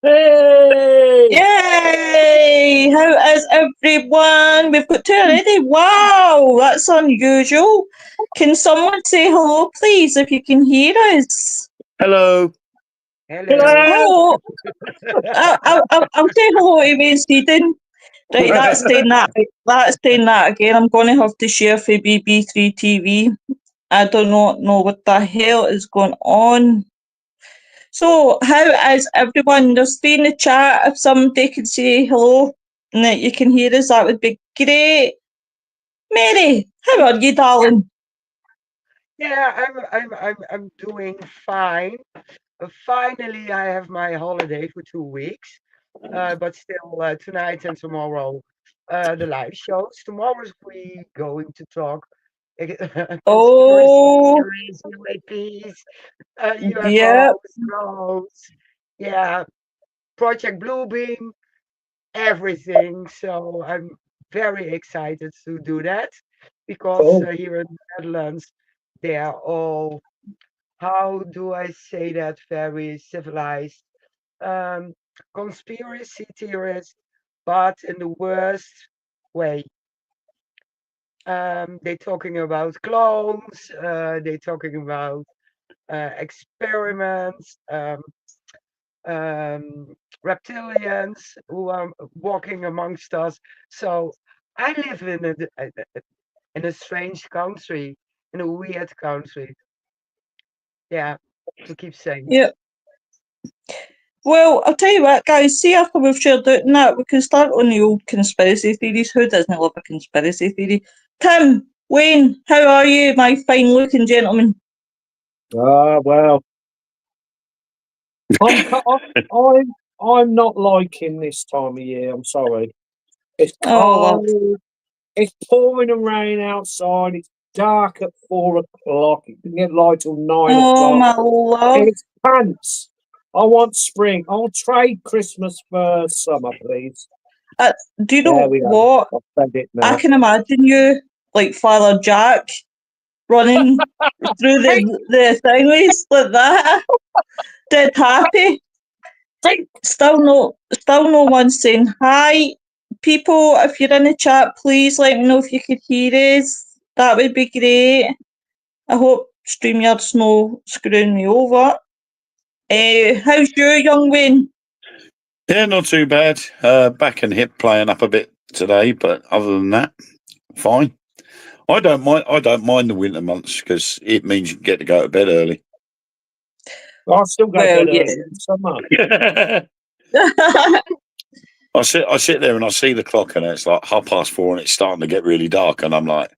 Hey! Yay! How is everyone? We've got two already. Wow, that's unusual. Can someone say hello, please, if you can hear us? Hello. Hello. I'll say hello to me in Sweden. Right, that's saying that. That's saying that again. I'm going to have to share for BB3 TV. I do not know what the hell is going on. So, how is everyone? Just be in the chat if somebody could say hello and that you can hear us. That would be great. Mary, how are you, darling? Yeah, I'm doing fine. Finally, I have my holiday for 2 weeks. But still, tonight and tomorrow, the live shows. Tomorrow we going to talk conspiracy Oh, theories, UAPs, yeah. UFOs, drones. Yeah, Project Bluebeam, everything. So I'm very excited to do that because here in the Netherlands, they are all, how do I say that, very civilized, um, conspiracy theorists, but in the worst way. They're talking about clones, they're talking about experiments, reptilians who are walking amongst us. So I live in a strange country, in a weird country. Yeah, to keep saying. Yeah. Well, I'll tell you what, guys, see after we've shared out and that, we can start on the old conspiracy theories. Who doesn't love a conspiracy theory? Tim, Wayne, how are you, my fine looking gentleman? Well, I'm not liking this time of year. I'm sorry. It's Oh, love. cold. It's pouring and rain outside. It's dark at 4 o'clock. It can get light till 9 Oh, o'clock. my love. It's pants. I want spring. I'll trade Christmas for summer, please. Do you know There we are. what? I've said it now. I can imagine you, like Father Jack, running through the thingies like that. Dead happy. Still no one saying hi. People, if you're in the chat, please let me know if you could hear us. That would be great. I hope StreamYard's no screwing me over. How's you, young Wayne? Yeah, not too bad. Back and hip playing up a bit today, but other than that, fine. I don't mind the winter months because it means you get to go to bed early. I still go Well, to bed yeah. early in summer. I sit there and I see the clock and it's like 4:30 and it's starting to get really dark and I'm like,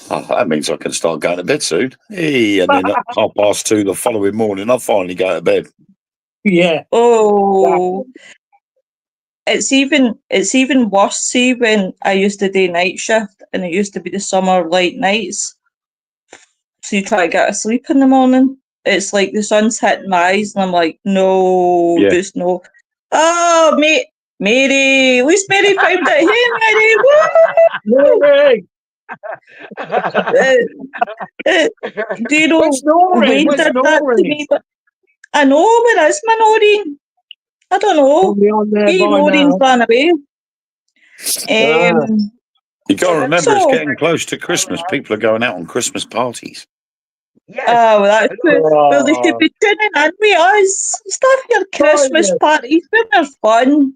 oh, that means I can start going to bed soon. Hey, and then at 2:30 the following morning, I finally go to bed. Yeah. Oh, it's even worse. See, when I used to do night shift and it used to be the summer light nights, so you try to get to sleep in the morning. It's like the sun's hitting my eyes, and I'm like, no, Yeah. just no. Oh, mate, Mary, at least Mary found it. Hey, Mary, woo! Mary! Do you know Wayne Where's did that to Noreen? me? But I know, where is my Noreen? I don't know. Probably on there Me by Noreen's now. ran away. You got to remember, it's so- getting close to Christmas. People are going out on Christmas parties. Yes. Oh, well, that's good. Well, they Oh. should be tuning in with us. Start your Christmas yeah. parties when they're fun.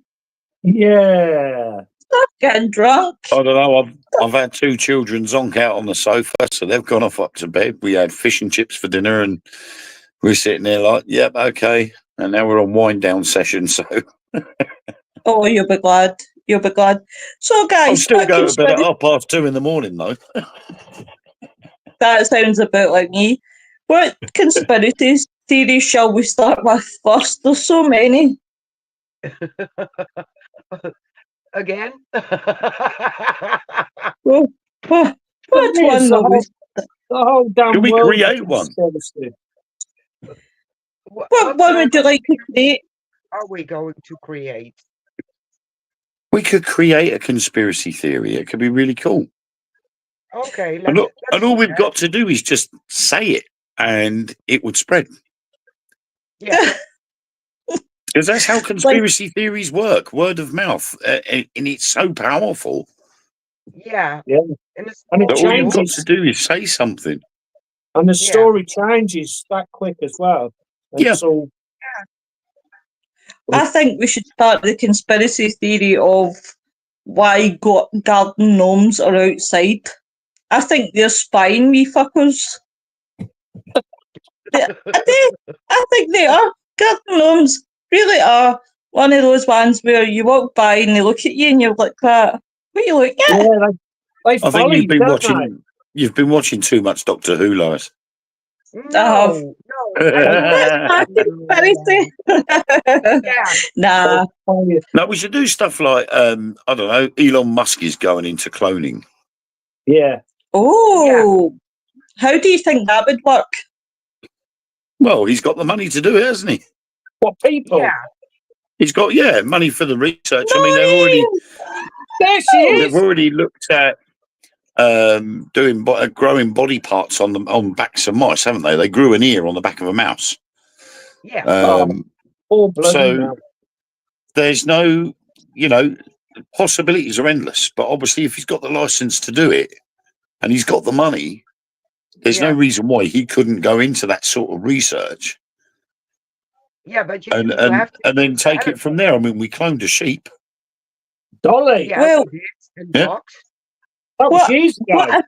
Yeah. Stop getting drunk. I don't know. I've had two children zonk out on the sofa, so they've gone off up to bed. We had fish and chips for dinner, and we're sitting there like, yep, okay. And now we're on wind down session. So Oh, you'll be glad. You'll be glad. So, guys, I'll still what go to bed at conspiracy- 2:30 in the morning, though. That sounds a bit like me. What conspiracy theories shall we start with first? There's so many. Again? What one The whole damn Can we world create one? What one would you like to create? Are we going to create? We could create a conspiracy theory. It could be really cool. Okay. And all we've got to do is just say it, and it would spread. Yeah. Because that's how conspiracy theories work. Word of mouth, and it's so powerful Yeah. Yeah. And it's And it that all you've got changes. to do is say something. And the Yeah. story changes that quick as well. Yeah. Until I think we should start the conspiracy theory of why garden gnomes are outside. I think they're spying wee fuckers. I think they are. Garden gnomes really are one of those ones where you walk by and they look at you and you're like that. What are you looking at? yeah, they I follow think you, don't they? you've been watching too much Doctor Who, Lois. I have. No, I don't That's my know. conspiracy. Yeah. Nah. They follow you. No, we should do stuff like I don't know. Elon Musk is going into cloning. Yeah. Oh, how do you think that would work? Well, he's got the money to do it, hasn't he? What people? Yeah. He's got money for the research. I mean, Maureen! There she they've is. already looked at doing growing body parts on backs of mice, haven't they? They grew an ear on the back of a mouse. Yeah. Poor bloody So man. there's no, possibilities are endless. But obviously, if he's got the license to do it and he's got the money, there's no Yeah. reason why he couldn't go into that sort of research Yeah, but and you have to and then think take ahead it of from it. there. I mean, we cloned a sheep. Dolly. Yeah, Well, we did. And Yeah. dogs. That was What- years ago.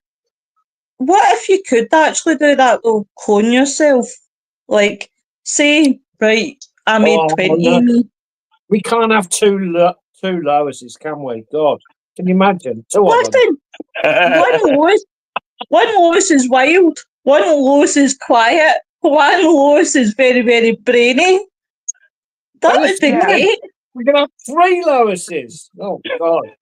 what if you could actually do that though? Clone yourself. Like, say, right, I made Oh, 20 no. of me. We can't have two Loises, can we? God. Can you imagine? Two of them. Listen, one Lois is wild, one Lois is quiet, one Lois is very, very brainy. That Well, would be yeah. great. We're going to have three Loises. Oh, God.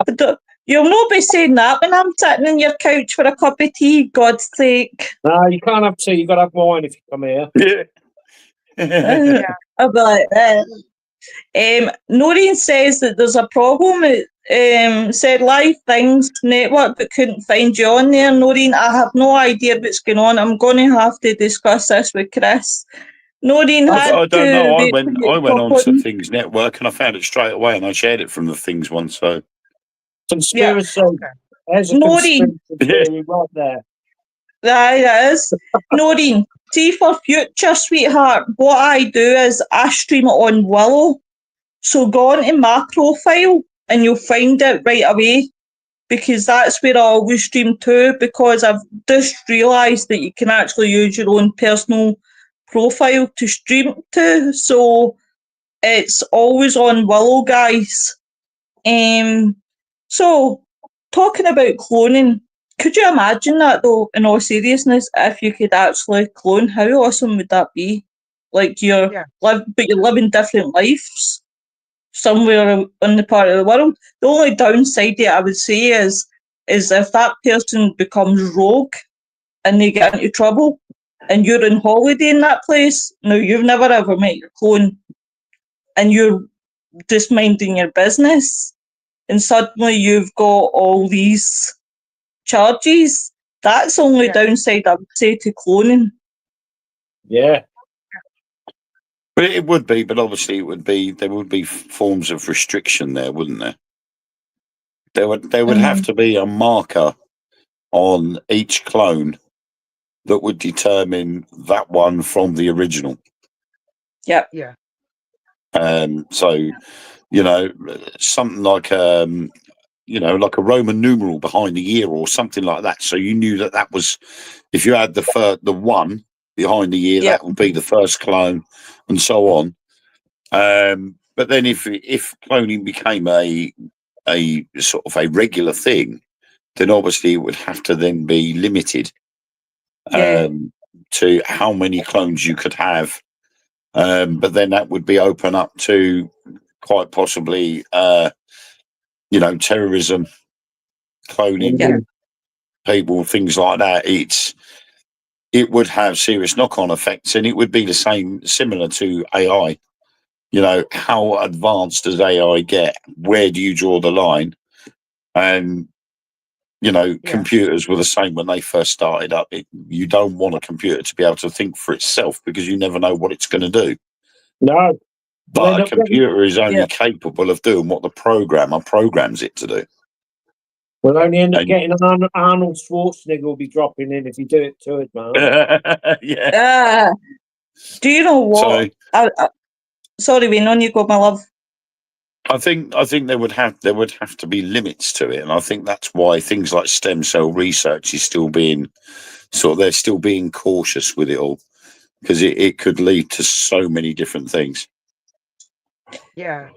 But you'll not be saying that when I'm sitting on your couch for a cup of tea, God's sake. No, you can't have tea. You've got to have wine if you come here. Yeah. I'll be like, Noreen says that there's a problem. It said live things network, but couldn't find you on there. Noreen, I have no idea what's going on. I'm going to have to discuss this with Chris. Noreen I had don't know. to wait for you I to went pop on to on. Things Network and I found it straight away, and I shared it from the Things one. So Conspiracy. Okay. There's a Noreen. conspiracy theory right there. Aye, that is. Noreen, see for future, sweetheart, what I do is I stream it on Willow. So go on to my profile and you'll find it right away, because that's where I always stream to, because I've just realised that you can actually use your own personal profile to stream to. So it's always on Willow, guys. So talking about cloning, could you imagine that though, in all seriousness, if you could actually clone, how awesome would that be? Like Yeah. but you're living different lives somewhere in the part of the world. The only downside to it, I would say, is if that person becomes rogue and they get into trouble and you're on holiday in that place, now you've never ever met your clone and you're just minding your business and suddenly you've got all these charges. That's the only Yeah. downside I would say to cloning. Yeah. but it would be, but obviously there would be forms of restriction there, wouldn't there? There would have to be a marker on each clone that would determine that one from the original. Yeah. Yeah. So, something like like a Roman numeral behind the ear or something like that. So you knew that was, if you had the one behind the ear, Yep. that would be the first clone, and so on. But then if cloning became a sort of a regular thing, then obviously it would have to then be limited Yeah. to how many clones you could have. But then that would be open up to quite possibly, terrorism, cloning Yeah. people, things like that. It would have serious knock-on effects, and it would be similar to AI. How advanced does AI get? Where do you draw the line? And computers were the same when they first started up. You don't want a computer to be able to think for itself because you never know what it's going to do. No. But a computer is only Yeah. capable of doing what the programmer programs it to do. We'll only end up And- getting Arnold Schwarzenegger will be dropping in if you do it to us, man. Yeah. Do you know what? So Sorry, Wayne, on you go, my love. I think there would have to be limits to it, and I think that's why things like stem cell research is still being they're still being cautious with it all, because it could lead to so many different things. Yeah.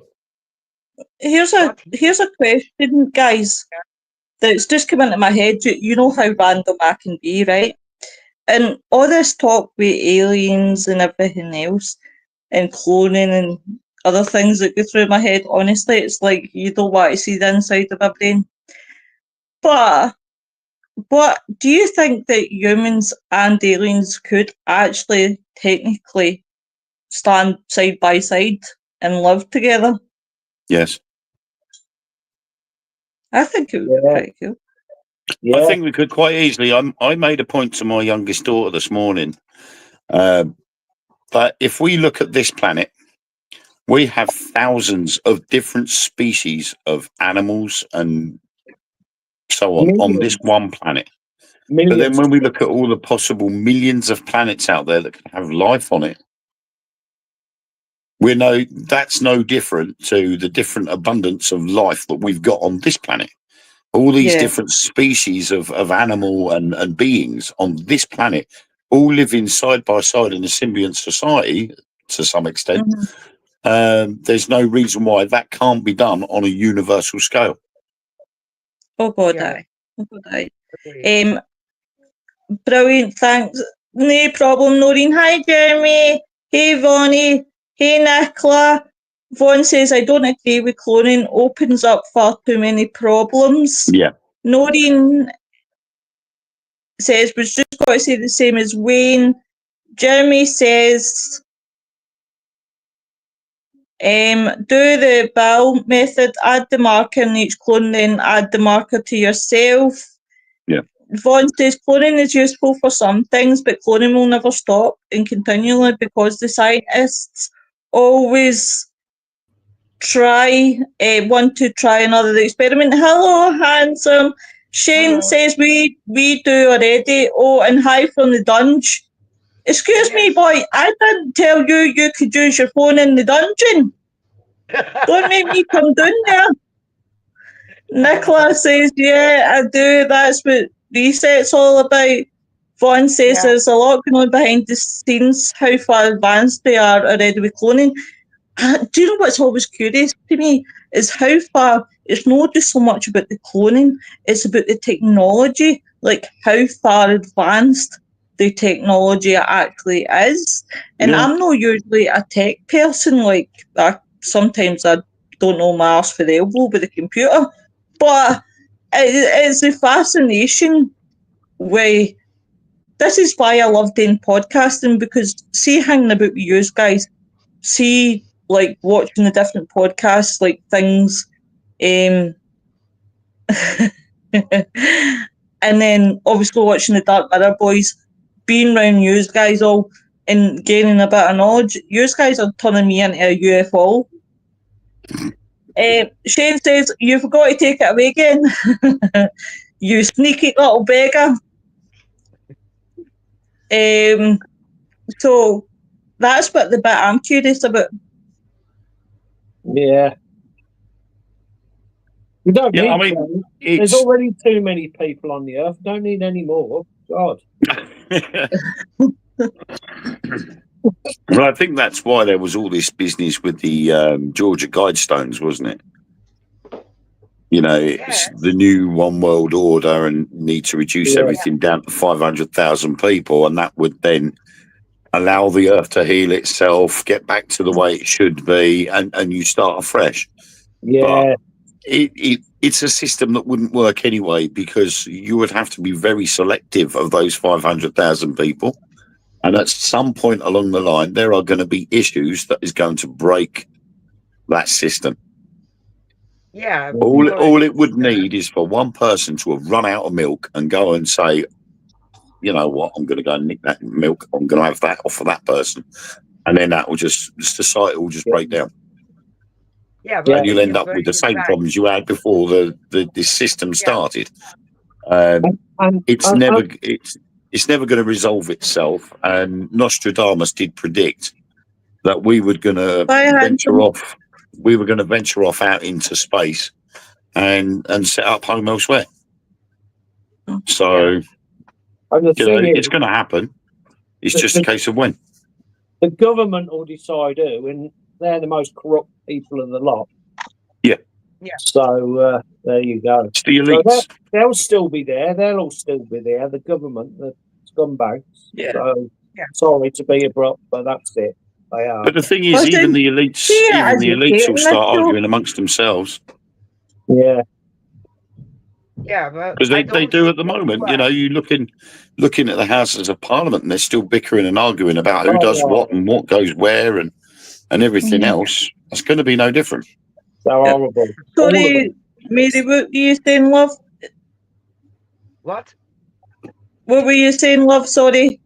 Here's But a question, guys, that's just come into my head. You know how random I can be, right? And all this talk with aliens and everything else, and cloning and other things that go through my head, honestly, it's like you don't want to see the inside of my brain. But what do you think that humans and aliens could actually technically stand side by side and live together? Yes, I think it would be Yeah. pretty cool. Yeah. I think we could quite easily. I made a point to my youngest daughter this morning that if we look at this planet, we have thousands of different species of animals and so on this one planet. Millions. But then when we look at all the possible millions of planets out there that can have life on it, we know that's no different to the different abundance of life that we've got on this planet. All these Yeah. different species of animal and beings on this planet all living side by side in a symbiont society to some extent. There's no reason why that can't be done on a universal scale. Oh God, Yeah. aye. Oh God, aye. agreed. Brilliant, thanks. No problem, Noreen. Hi, Jeremy. Hey, Vonnie. Hey, Nicola. Vaughn says, I don't agree with cloning, opens up far too many problems. Yeah. Noreen says, was just got to say the same as Wayne. Jeremy says, do the BAL method, add the marker in each clone, then add the marker to yourself. Yeah. Vaughn says cloning is useful for some things, but cloning will never stop and continually because the scientists always want to try another experiment. Hello, handsome. Shane Hello. says we do already. Oh, and hi from the dungeon. Excuse me, Yes. boy. I didn't tell you could use your phone in the dungeon. Don't make me come down there. Nicola says, yeah, I do. That's what Reset's all about. Vaughn says Yeah. there's a lot going on behind the scenes, how far advanced they are already with cloning. Do you know what's always curious to me is how far, it's not just so much about the cloning, it's about the technology, like how far advanced the technology actually is. And Yeah. I'm not usually a tech person, like sometimes I don't know my arse for the elbow with the computer, but it's a fascination way. This is why I love doing podcasting, because see hanging about with you guys, see like watching the different podcasts, like things, and then obviously watching the Dark Mirror Boys, being around you guys all and gaining a bit of knowledge. You guys are turning me into a UFO. Shane says, you forgot to take it away again. You sneaky little beggar. So that's what the bit I'm curious about. Yeah. We don't Yeah, need I mean, clones. There's it's already too many people on the earth. We don't need any more. God. well, I think that's why there was all this business with the Georgia Guidestones, wasn't it? You know, it's the new one world order and need to reduce Yeah. everything down to 500,000 people. And that would then allow the earth to heal itself, get back to the way it should be, and you start afresh. Yeah. It's a system that wouldn't work anyway, because you would have to be very selective of those 500,000 people. And at some point along the line, there are going to be issues that is going to break that system. Yeah. All it would need is for one person to have run out of milk and go and say, you know what, I'm going to go and nick that milk. I'm going to have that off of that person. and then that will just society will just break down, Yeah, and but you'll end you're up with the bringing it same back. problems you had before the system Yeah, started. And It's never going to resolve itself. And Nostradamus did predict that we were going to Bye, venture handsome. off. We were going to venture off out into space and set up home elsewhere. So and the thing is, it's going to happen. It's just a case of when. the government will decide who, and they're the most corrupt people of the lot. Yeah. yeah, So there you go. It's the So elites. they'll still be there. They'll all still be there. The government, the scumbags. Yeah. So yeah. sorry to be abrupt, but that's it. They are. But the thing is, Listen, even the elites see it as you will can, start Mitchell. arguing amongst themselves Yeah. Yeah, but because I they don't do see at the it moment. work. You looking at the Houses of Parliament, and they're still bickering and arguing about who does Oh, what and what goes where and everything else. That's going to be no different. they're horrible. All of Sorry, them. Mary, what were you saying, love? What? What were you saying, love? Sorry.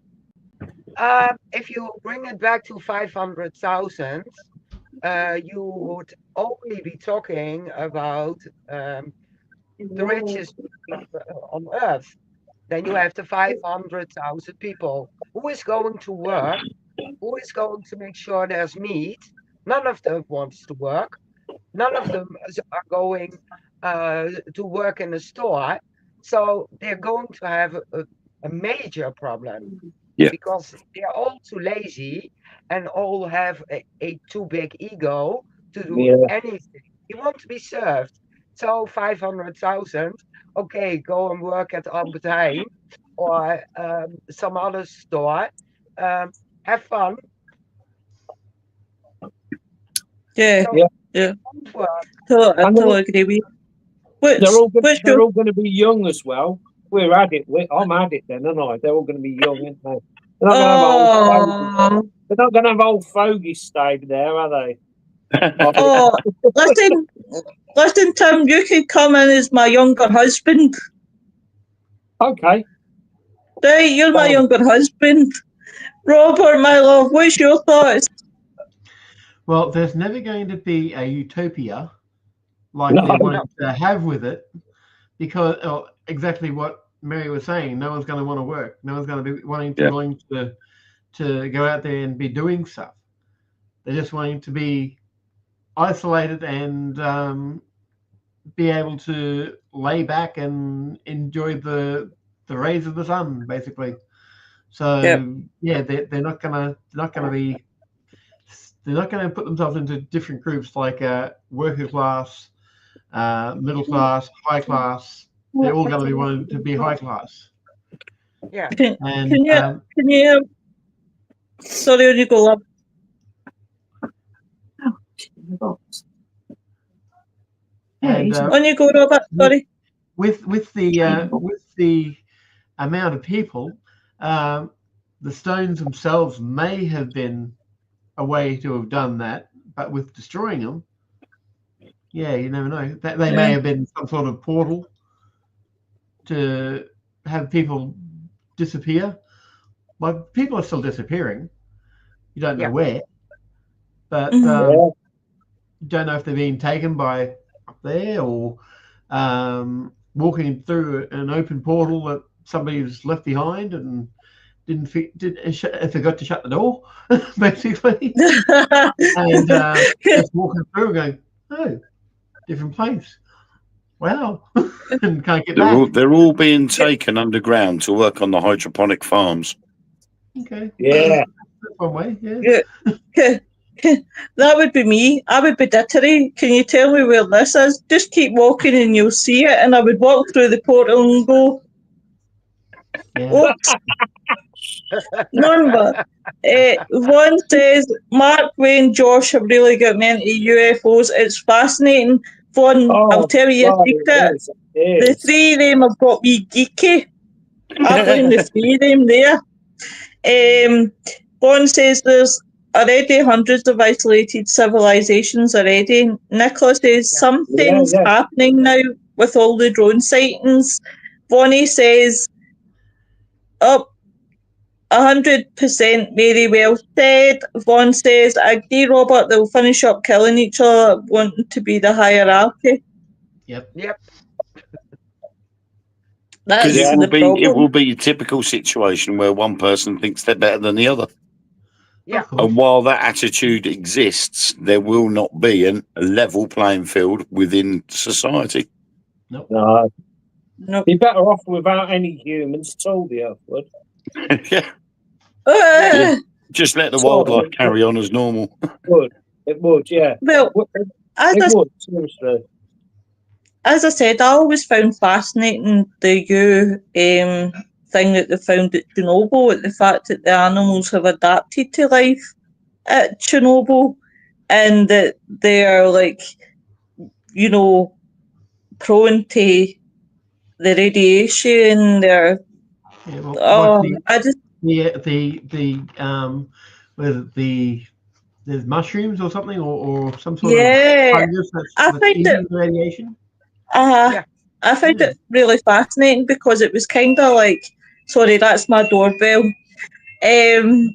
If you bring it back to 500,000, you would only be talking about the richest people on earth. Then you have the 500,000 people. Who is going to work? Who is going to make sure there's meat? None of them wants to work. None of them are going to work in a store. So they're going to have a major problem. Yeah. Because they're all too lazy and all have a too big ego to do Yeah. anything. You want to be served. So 500,000, okay, go and work at Albert Heijn or some other store. Have fun. Yeah, So Yeah. it won't work. I And totally agree with you. Which, they're all which they're all going to be young as well. We're at it. I'm at it then, aren't I? They're all going to be young, aren't they? They're not going to have old fogies. Oh, They're not going to have old fogies stayed there, are they? oh, listen, Tim, you could come in as my younger husband. Okay. Right, you're my So, younger husband. Robert, my love, what's your thoughts? Well, there's never going to be a utopia like No. they're wanting to have with it, because exactly what Mary was saying. No one's going to want to work. No one's going to be willing to go out there and be doing stuff. They're just wanting to be isolated and be able to lay back and enjoy the rays of the sun, basically. So Yep. yeah, they're not gonna put themselves into different groups like worker class, middle class, high class. They're all going to be wanting to be high class. Yeah. And Can you sorry, you go, love. and On you go, Robert. Sorry. with the amount of people, the stones themselves may have been a way to have done that, but with destroying them, yeah, you never know. That they may have been some sort of portal to have people disappear. Well, people are still disappearing. You don't know where, but you don't know if they're being taken by up there or walking through an open portal that somebody's left behind and forgot to shut the door, basically, and just walking through and going, oh, different place. Wow, and can't get back. They're all being taken underground to work on the hydroponic farms. Okay. Yeah. That's one way. Yeah. That would be me. I would be Dittery. Can you tell me where this is? Just keep walking and you'll see it. And I would walk through the portal and go, oops. Number. One says, Mark, Wayne, Josh have really got me into UFOs. It's fascinating. One, I'll tell you a secret. The three of them have got me geeky. I blame the three of them there. One says there's already hundreds of isolated civilizations already. Nicola says something's happening now with all the drone sightings. Bonnie says, 100% very well said. Vaughn says, I agree, Robert, they'll finish up killing each other, wanting to be the hierarchy. Yep. Yep. That's Because Yeah. the it will problem. be a typical situation where one person thinks they're better than the other. Yeah. Of course. And while that attitude exists, there will not be a level playing field within society. Nope. No, No. be better off without any humans at all, the Earth would. Yeah, Uh, just let the Sorry, wildlife carry on as normal. It would, yeah. well, as It I, would, seriously. as I said, I always found fascinating the thing that they found at Chernobyl, at the fact that the animals have adapted to life at Chernobyl and that they're like, you know, prone to the radiation. They're Yeah, well, I just the there's mushrooms or something or some sort of yeah. fungus I that's find eating it the radiation. Yeah. I found Yeah. it really fascinating because it was kind of like, sorry, that's my doorbell. In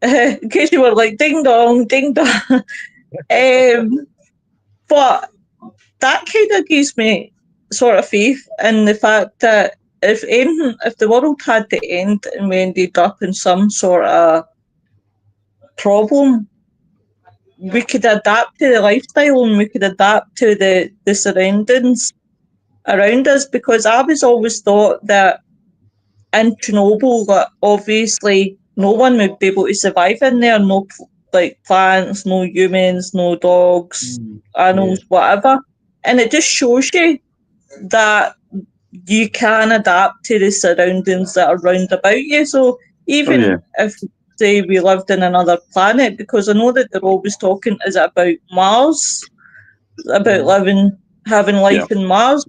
case you were like ding dong, ding dong. But that kind of gives me sort of faith in the fact that if the world had to end and we ended up in some sort of problem, we could adapt to the lifestyle and we could adapt to the surroundings around us, because I was always thought that in Chernobyl that obviously no one would be able to survive in there, no like plants, no humans, no dogs, animals, whatever. And it just shows you that you can adapt to the surroundings that are round about you. So even Oh, yeah. if say we lived in another planet, because I know that they're always talking, is it about Mars? About having life in Mars?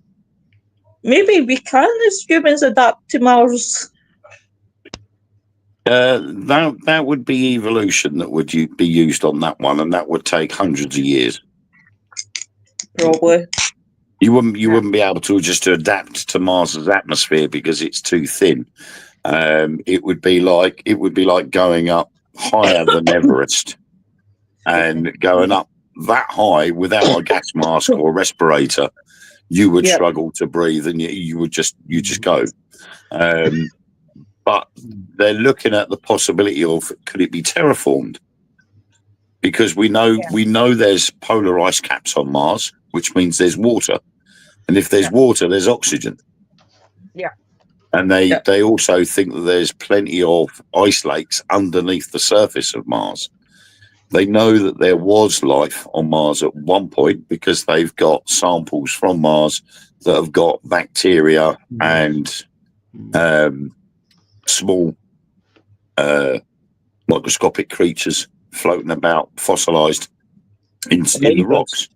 Maybe we can as humans adapt to Mars. That would be evolution that would be used on that one, and that would take hundreds of years. Probably. You wouldn't be able to just adapt to Mars's atmosphere because it's too thin. It would be like going up higher than Everest and going up that high without a gas mask or a respirator. You would struggle to breathe, and you just go. But they're looking at the possibility of, could it be terraformed? Because we know there's polar ice caps on Mars, which means there's water, and if there's water, there's oxygen. Yeah. And they also think that there's plenty of ice lakes underneath the surface of Mars. They know that there was life on Mars at one point because they've got samples from Mars that have got bacteria and small microscopic creatures floating about, fossilized in the rocks.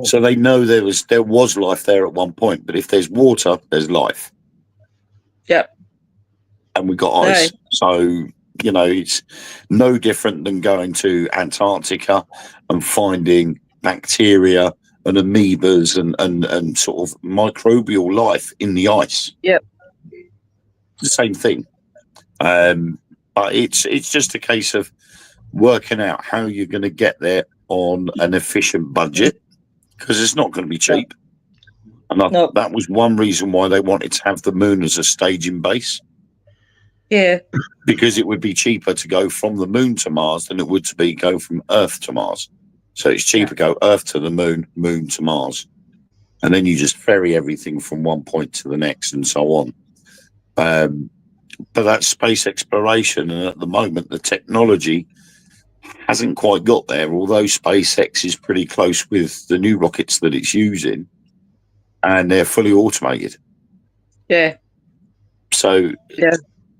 So they know there was life there at one point. But if there's water, there's life. Yep. And we got ice. So, it's no different than going to Antarctica and finding bacteria and amoebas and sort of microbial life in the ice. Yep. It's the same thing. But it's just a case of working out how you're going to get there on an efficient budget, because it's not going to be cheap. And that was one reason why they wanted to have the moon as a staging base. Yeah. Because it would be cheaper to go from the moon to Mars than it would to go from Earth to Mars. So it's cheaper to go Earth to the moon, moon to Mars. And then you just ferry everything from one point to the next and so on. But that's space exploration. And at the moment, the technology hasn't quite got there, although SpaceX is pretty close with the new rockets that it's using. And they're fully automated. Yeah. So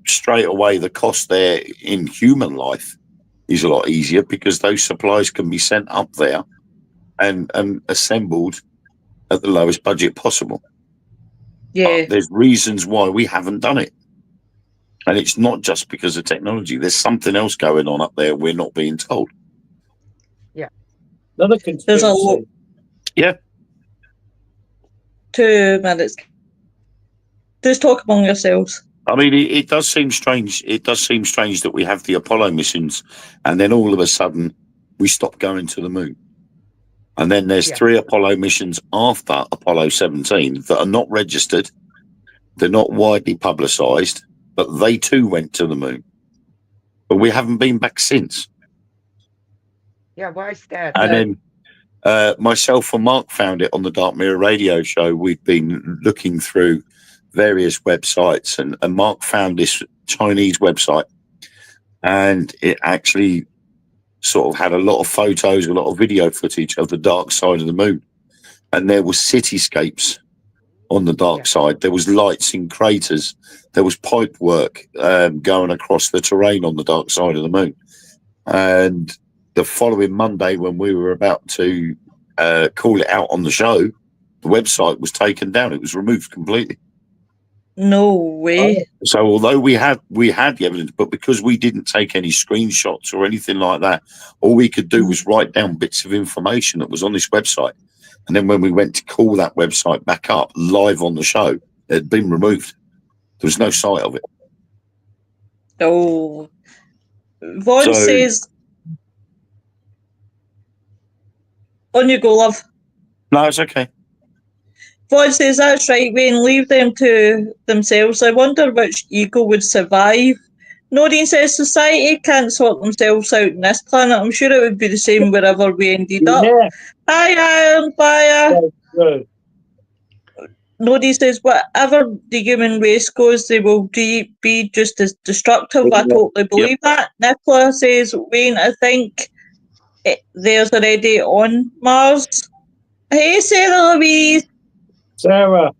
straight away, the cost there in human life is a lot easier because those supplies can be sent up there and assembled at the lowest budget possible. Yeah. But there's reasons why we haven't done it. And it's not just because of technology. There's something else going on up there we're not being told. Yeah. Another conspiracy. There's a lot. Yeah. 2 minutes. Just talk among yourselves. I mean, it does seem strange. It does seem strange that we have the Apollo missions, and then all of a sudden we stop going to the moon. And then there's Yeah. 3 Apollo missions after Apollo 17 that are not registered. They're not widely publicised, but they too went to the moon. But we haven't been back since. Yeah, why is that? And then myself and Mark found it on the Dark Mirror radio show. We've been looking through various websites, and Mark found this Chinese website, and it actually sort of had a lot of photos, a lot of video footage of the dark side of the moon. And there were cityscapes on the dark side. There was lights in craters. There was pipe work going across the terrain on the dark side of the moon. And the following Monday, when we were about to call it out on the show, the website was taken down. It was removed completely. No way. So although we had the evidence, but because we didn't take any screenshots or anything like that, all we could do was write down bits of information that was on this website. And then when we went to call that website back up live on the show, it had been removed. There was no sight of it. Oh. Vaughn So- says, on you go, love. No, it's okay. Vaughn says, that's right, Wayne, leave them to themselves. I wonder which ego would survive. Noreen says, society can't sort themselves out on this planet. I'm sure it would be the same wherever we ended up. Yeah, Hi, Iron Fire. that's good. Noreen says, whatever the human race goes, they will be just as destructive. I totally believe that. Nicola says, Wayne, I think there's already on Mars. Hey, Sarah Louise. Sarah.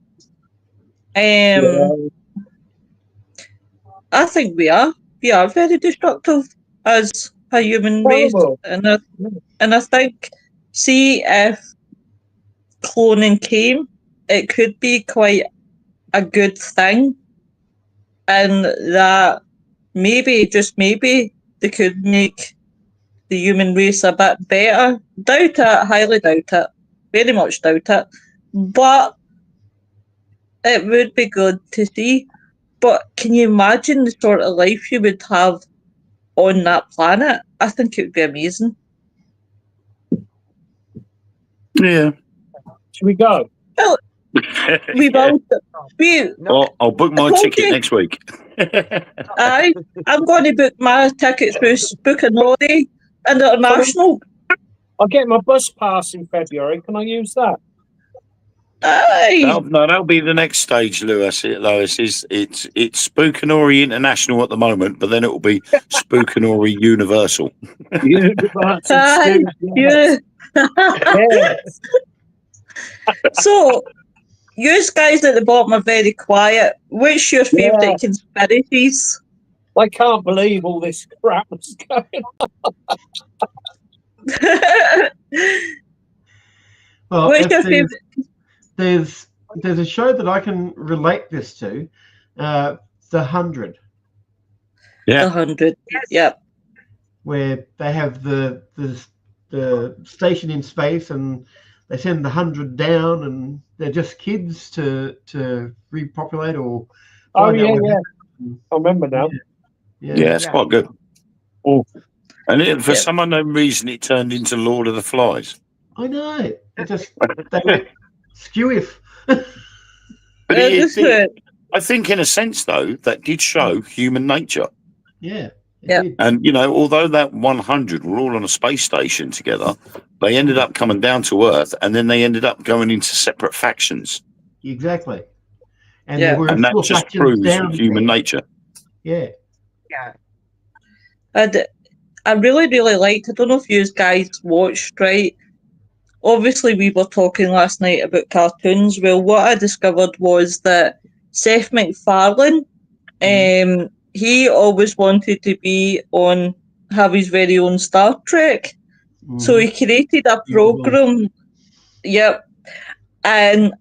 I think we are. We are very destructive as a human race, Horrible. and I think, see if cloning came, it could be quite a good thing, and that maybe, just maybe, they could make the human race a bit better. Doubt it, highly doubt it, very much doubt it, but it would be good to see. But can you imagine the sort of life you would have on that planet? I think it would be amazing. Yeah. Should we go? We will. No, I'll book my Okay. ticket next week. I'm going to book my ticket through Spookanori International. I'll get my bus pass in February. Can I use that? Aye. That'll be the next stage, Lois. It's Spookanori International at the moment, but then it will be Spookanori Universal. Aye. Yeah. Yes. So, you guys at the bottom are very quiet. Which your favourite conspiracies? I can't believe all this crap that's going on. Well, Which if your there's, favourite? there's a show that I can relate this to, The 100, Yeah. 100. Yep. where they have the station in space and they send the 100 down, and they're just kids to repopulate or. Oh, find out yeah, what yeah. happened. I remember now. Yeah, it's quite good. Oh. And for Yeah. some unknown reason, it turned into Lord of the Flies. I know. They went skew-if. But I think, in a sense, though, that did show human nature. Yeah. Yeah. Did. And, although that 100 were all on a space station together, they ended up coming down to Earth, and then they ended up going into separate factions. Exactly. And Yeah. there were And that still just factions proves down human there. nature. Yeah. I really, really liked, I don't know if you guys watched, right? Obviously, we were talking last night about cartoons. Well, what I discovered was that Seth MacFarlane, he always wanted to have his very own Star Trek. So he created a program. Yep. And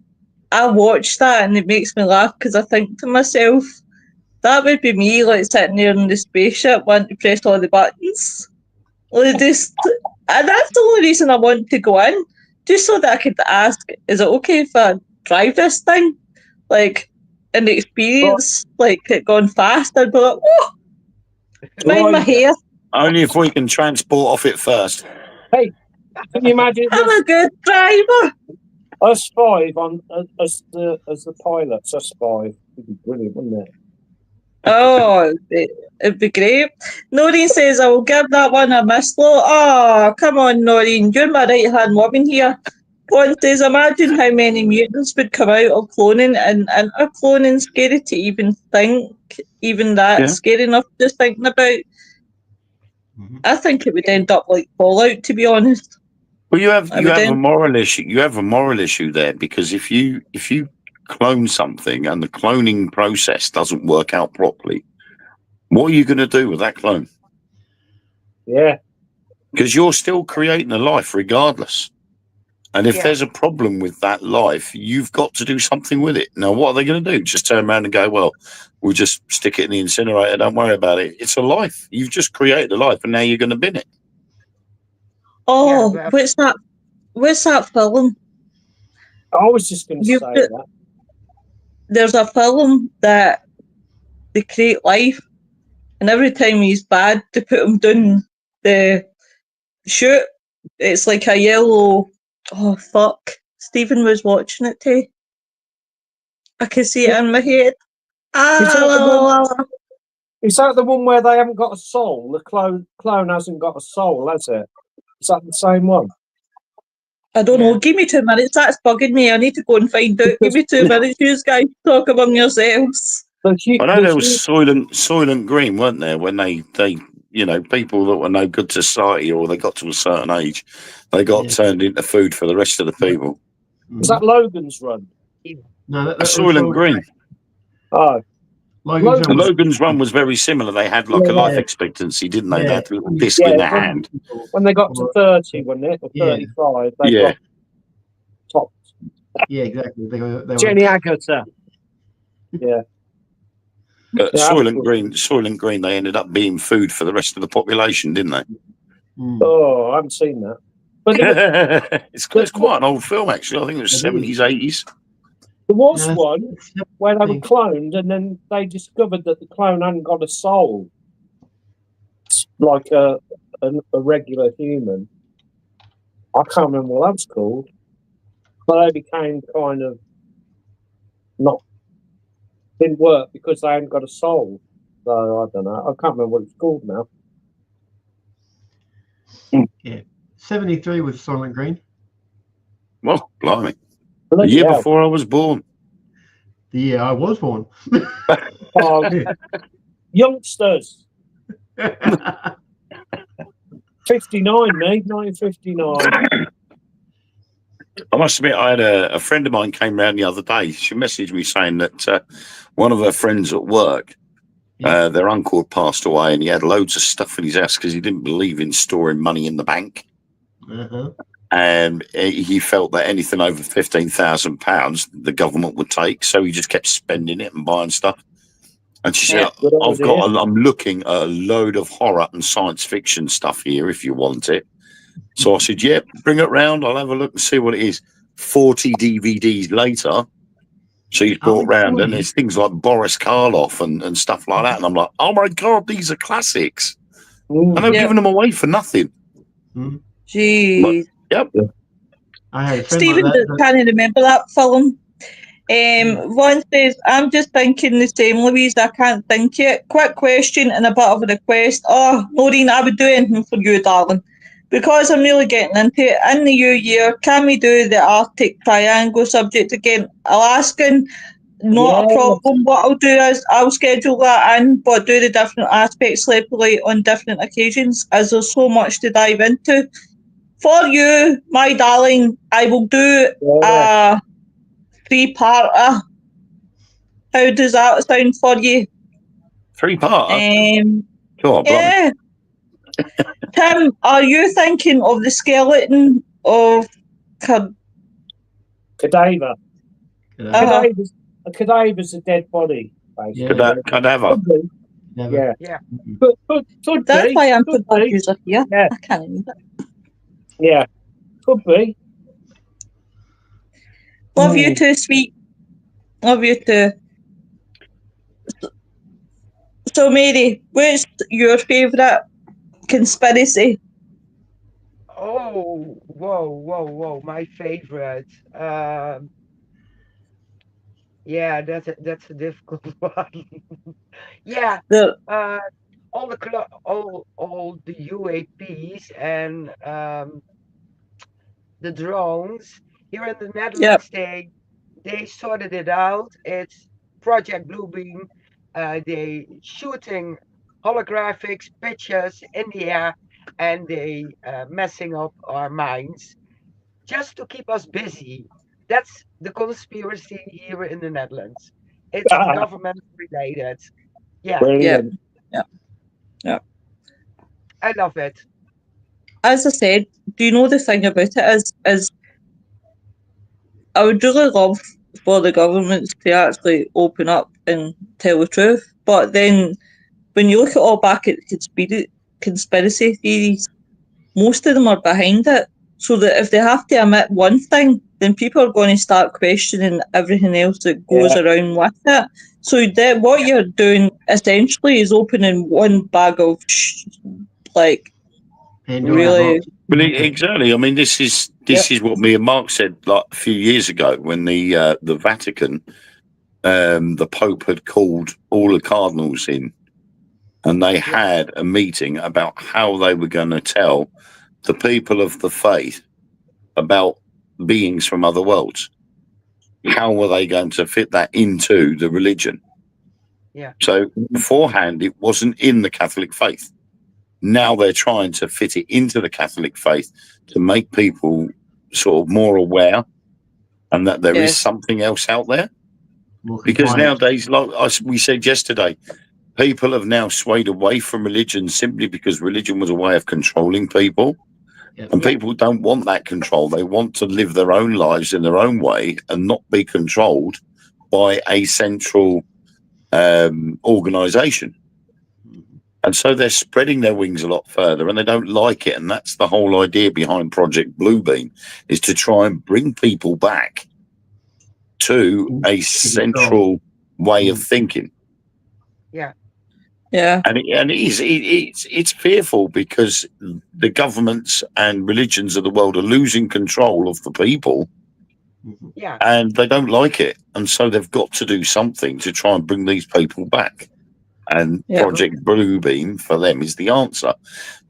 I watched that and it makes me laugh because I think to myself, that would be me, like sitting there in the spaceship wanting to press all the buttons. Like and that's the only reason I want to go in, just so that I could ask, is it okay if I drive this thing? Like, an experience, like it gone fast, I'd be like, "What? Mind my Right. hair. Only if we can transport off it first. Hey, can you imagine I'm a good driver." us five on as the pilots? Us five would be brilliant, wouldn't it? Oh, it'd be great. Noreen says, "I will give that one a miss." Oh, come on, Noreen. You're my right hand woman here. One says, "Imagine how many mutants would come out of cloning, and are cloning scary to even think? Even that Yeah. scary enough just thinking about." Mhm. I think it would end up like Fallout, to be honest. Well, you have I would a end. moral issue. You have a moral issue there because if you clone something and the cloning process doesn't work out properly, what are you going to do with that clone? Yeah. Because you're still creating a life regardless. And if Yeah. there's a problem with that life, you've got to do something with it. Now, what are they going to do? Just turn around and go, well, we'll just stick it in the incinerator. Don't worry about it. It's a life. You've just created a life and now you're going to bin it. Oh, but what's that film? I was just going to You've say got- that. There's a film that they create life, and every time he's bad, they put him down the chute. It's like a yellow. Oh fuck! Stephen was watching it too. I can see it in my head. Is that the one? Ah, Is that the one where they haven't got a soul? The clone hasn't got a soul, has it? Is that the same one? I don't know. Yeah. Give me 2 minutes. That's bugging me. I need to go and find out. Give me 2 minutes. You guys talk among yourselves. I know there was Soylent Green, weren't there, when they people that were no good to society or they got to a certain age, they got Yeah. turned into food for the rest of the people. Is that Logan's Run? No, that was Soylent Green. Oh, Logan's The Run was- Logan's Run was very similar. They had like a Yeah. life expectancy, didn't they? They Yeah. had a little disc in their hand. when they got to 30, wasn't it? Or Yeah. 35, they Yeah. got top. Yeah, exactly. They were Jenny Agutter. Yeah. Yeah, Soylent Green, they ended up being food for the rest of the population, didn't they? Mm. Oh, I haven't seen that. But there it's quite an old film, actually. I think it was It is. 70s, 80s. was Yeah, one it's- where they were think. cloned, and then they discovered that the clone hadn't got a soul, it's like a regular human. I can't remember what that's called, but they became kind of didn't work because they hadn't got a soul. So I don't know. I can't remember what it's called now. 73 was Soylent Green. Well, blimey. The Bloody year hell. before I was born. The year I was born. Oh, youngsters. 59, me, 1959. I must admit, I had a friend of mine came round the other day. She messaged me saying that one of her friends at work, their uncle had passed away and he had loads of stuff in his house because he didn't believe in storing money in the bank. Uh-huh. And he felt that anything over £15,000 the government would take. So he just kept spending it and buying stuff. And she said, Good idea. I'm looking at a load of horror and science fiction stuff here if you want it. So I said, yeah, bring it round. I'll have a look and see what it is. 40 DVDs later, she's brought round, and there's things like Boris Karloff and stuff like that. And I'm like, oh my God, these are classics. And they're giving them away for nothing. Jeez. Yep. I had a friend Stephen like that. can't remember that film. One says, "I'm just thinking the same, Louise. I can't think it. Quick question and a bit of a request. Oh, Maureen, I would do anything for you, darling. Because I'm really getting into it. In the new year, can we do the Arctic Triangle subject again? Alaskan, not a problem. What I'll do is I'll schedule that in, but do the different aspects separately on different occasions, as there's so much to dive into. For you, my darling, I will do a 3-parter. How does that sound for you? 3-parter? Go on, yeah. Tim, are you thinking of the skeleton of Cadaver? Uh-huh. A cadaver's a dead body, basically. Cadaver. Yeah. Could That's be. why I'm Could so be. confused here. Yeah. I can't remember. Yeah. Could be. Love you too, sweet. Love you too. So, Mary, what's your favourite conspiracy? Oh, whoa! My favorite. Yeah, that's a difficult one. Yeah, The uh, all the UAPs and the drones here in the Yep, Netherlands. They sorted it out. It's Project Bluebeam. They shooting holographics pictures in the air, and they messing up our minds just to keep us busy. That's the conspiracy here in the Netherlands. It's government related. Yeah, yep, Brilliant. yep, yep. I love it. As I said, do you know the thing about it is I would really love for the governments to actually open up and tell the truth. But then when you look at all back at conspiracy theories, most of them are behind it. So that if they have to admit one thing, then people are going to start questioning everything else that goes Yeah. around with it. So that what Yeah, you're doing essentially is opening one bag of like Pandora's really, box. Well, exactly. I mean, this is what me and Mark said like a few years ago when the Vatican, the Pope had called all the cardinals in, and they yeah, had a meeting about how they were going to tell the people of the faith about beings from other worlds. How were they going to fit that into the religion? yeah, So beforehand, it wasn't in the Catholic faith. Now they're trying to fit it into the Catholic faith to make people sort of more aware and that there is yes, something else out there. More Because compliant. nowadays, like we said yesterday, people have now swayed away from religion simply because religion was a way of controlling people. Yep. And yeah, people don't want that control. They want to live their own lives in their own way and not be controlled by a central organization. And so they're spreading their wings a lot further and they don't like it. And that's the whole idea behind Project Bluebeam, is to try and bring people back to a central way of thinking. yeah, yeah, And it's fearful because the governments and religions of the world are losing control of the people yeah, and they don't like it. And so they've got to do something to try and bring these people back. And yeah. Project Bluebeam for them is the answer.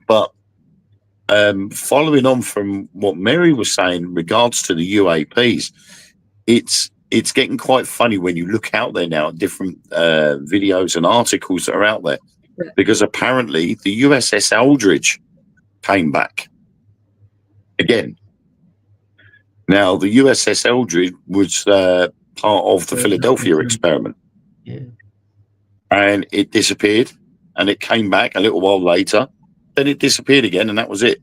But following on from what Mary was saying in regards to the UAPs, it's getting quite funny when you look out there now at different videos and articles that are out there, because apparently the USS Eldridge came back again. Now, the USS Eldridge was part of the Philadelphia experiment. Yeah. And it disappeared and it came back a little while later. Then it disappeared again and that was it.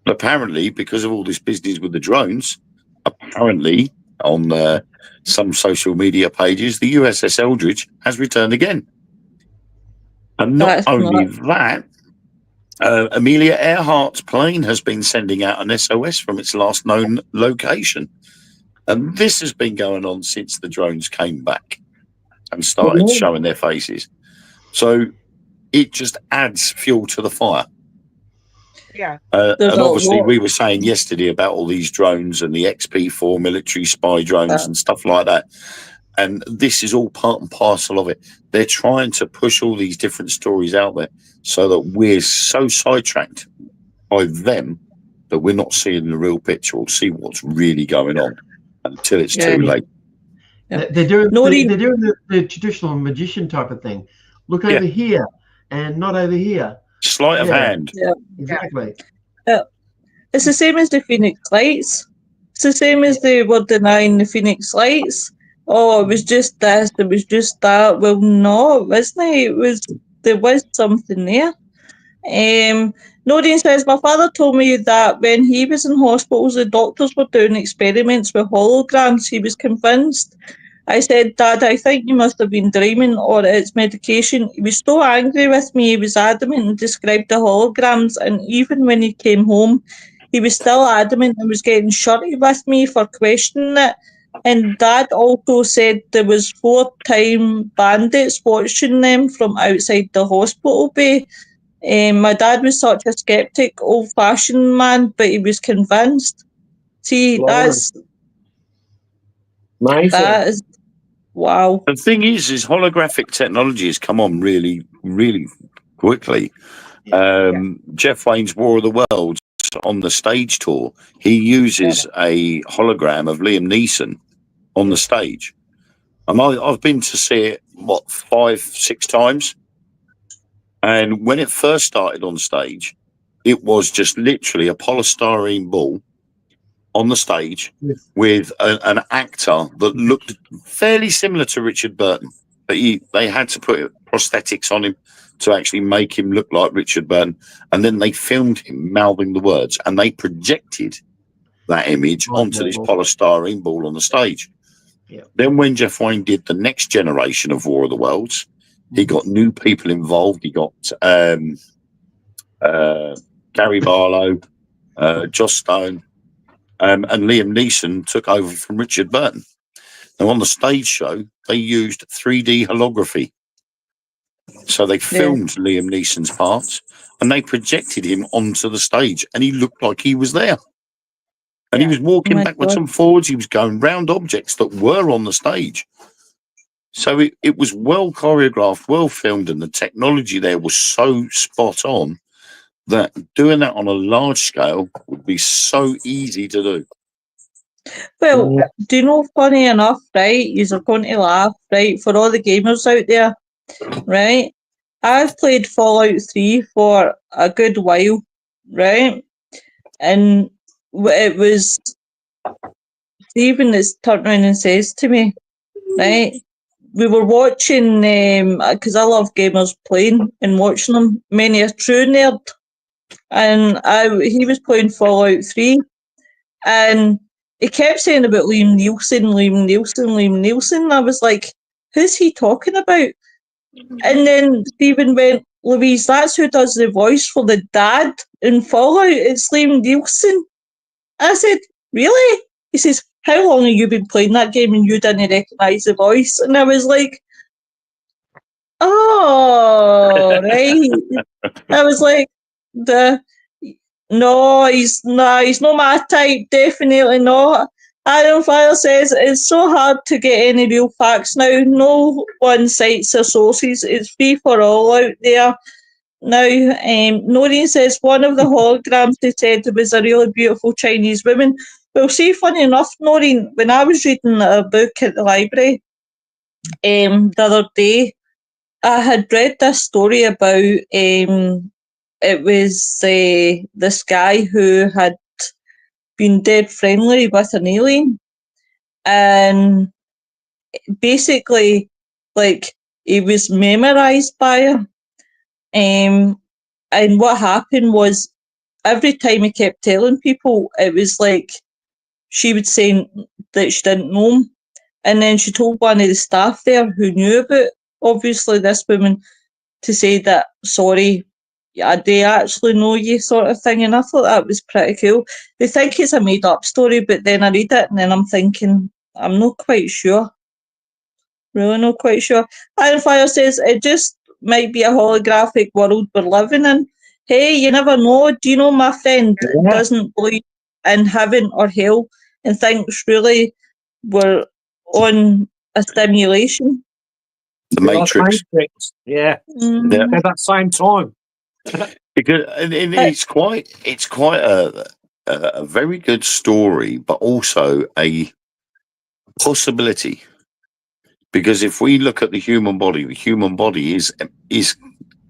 But apparently, because of all this business with the drones, apparently on some social media pages, the USS Eldridge has returned again. And not That's only not that, Amelia Earhart's plane has been sending out an SOS from its last known location. And this has been going on since the drones came back and started showing their faces. So it just adds fuel to the fire. yeah, there's And a obviously, lot. we were saying yesterday about all these drones and the XP4 military spy drones and stuff like that. And this is all part and parcel of it. They're trying to push all these different stories out there so that we're so sidetracked by them that we're not seeing the real picture or see what's really going on until it's Yeah. too late. Yeah. They're doing Nori- they're doing the traditional magician type of thing. Look over here and not over here. Sleight of Yeah. hand. Exactly. It's the same as the Phoenix Lights. It's the same as they were denying the Phoenix Lights. Oh, it was just this, it was just that. Well, no, it wasn't. There was something there. Noreen says, my father told me that when he was in hospitals, the doctors were doing experiments with holograms. He was convinced. I said, Dad, I think you must have been dreaming or it's medication. He was so angry with me. He was adamant and described the holograms. And even when he came home, he was still adamant and was getting shirty with me for questioning it. And Dad also said there was 4-time bandits watching them from outside the hospital bay. My dad was such a skeptic, old-fashioned man, but he was convinced. See, Blimey. Amazing. that is wow. The thing is holographic technology has come on really, really quickly. Jeff Wayne's War of the Worlds on the stage tour, he uses a hologram of Liam Neeson on the stage. And I've been to see it, 5-6 times. And when it first started on stage, it was just literally a polystyrene ball on the stage with an actor that looked fairly similar to Richard Burton, but they had to put prosthetics on him to actually make him look like Richard Burton, and then they filmed him mouthing the words, and they projected that image onto this polystyrene ball on the stage. Then when Jeff Wayne did the next generation of War of the Worlds, he got new people involved. He got Gary Barlow, Joss Stone, and Liam Neeson took over from Richard Burton. Now, on the stage show, they used 3D holography. So they filmed Liam Neeson's parts and they projected him onto the stage, and he looked like he was there. And he was walking backwards and forwards. He was going round objects that were on the stage. So it was well choreographed, well filmed, and the technology there was so spot on that doing that on a large scale would be so easy to do. Well, do you know, funny enough, right, you're going to laugh, right, for all the gamers out there, right, I've played Fallout 3 for a good while, right, and it was Stephen that's turned around and says to me, right, we were watching, because I love gamers playing and watching them, many a true nerd, and he was playing Fallout 3, and he kept saying about Liam Neeson. I was like, who's he talking about? And then Stephen went, Louise, that's who does the voice for the dad in Fallout. It's Liam Neeson. I said, really? He says, how long have you been playing that game and you didn't recognise the voice? And I was like, oh, right. I was like, no, he's not my type, definitely not. Adam Fire says it's so hard to get any real facts now. No one cites their sources. It's free for all out there. Now, Noreen says one of the holograms they said was a really beautiful Chinese woman. Well, see, funny enough, Noreen, when I was reading a book at the library the other day, I had read this story about it was this guy who had been dead friendly with an alien, and basically, like, he was memorized by her. And what happened was, every time he kept telling people, it was like she would say that she didn't know him, and then she told one of the staff there who knew about, obviously, this woman, to say that, sorry, I do actually know you, sort of thing. And I thought that was pretty cool. They think it's a made up story, but then I read it and then I'm thinking, I'm not quite sure. Really not quite sure. Iron Fire says it just might be a holographic world we're living in. Hey, you never know. Do you know my friend doesn't believe in heaven or hell and thinks really we're on a simulation? The Matrix. Yeah. At that same time. Because it's quite a very good story, but also a possibility. Because if we look at the human body is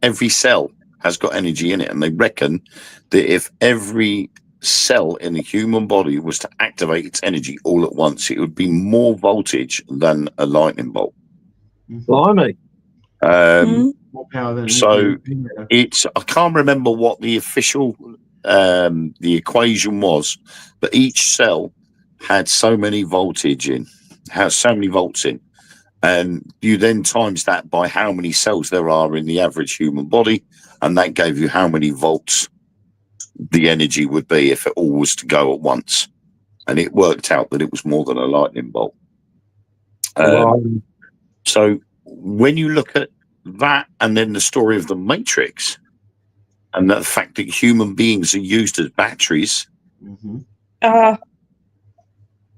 every cell has got energy in it, and they reckon that if every cell in the human body was to activate its energy all at once, it would be more voltage than a lightning bolt. Blimey. More power than so it's, I can't remember what the official the equation was, but each cell had so many voltage in, has so many volts in, and you then times that by how many cells there are in the average human body, and that gave you how many volts the energy would be if it all was to go at once. and it worked out that it was more than a lightning bolt. Right. So when you look at that, and then the story of the Matrix, and the fact that human beings are used as batteries, Mm-hmm.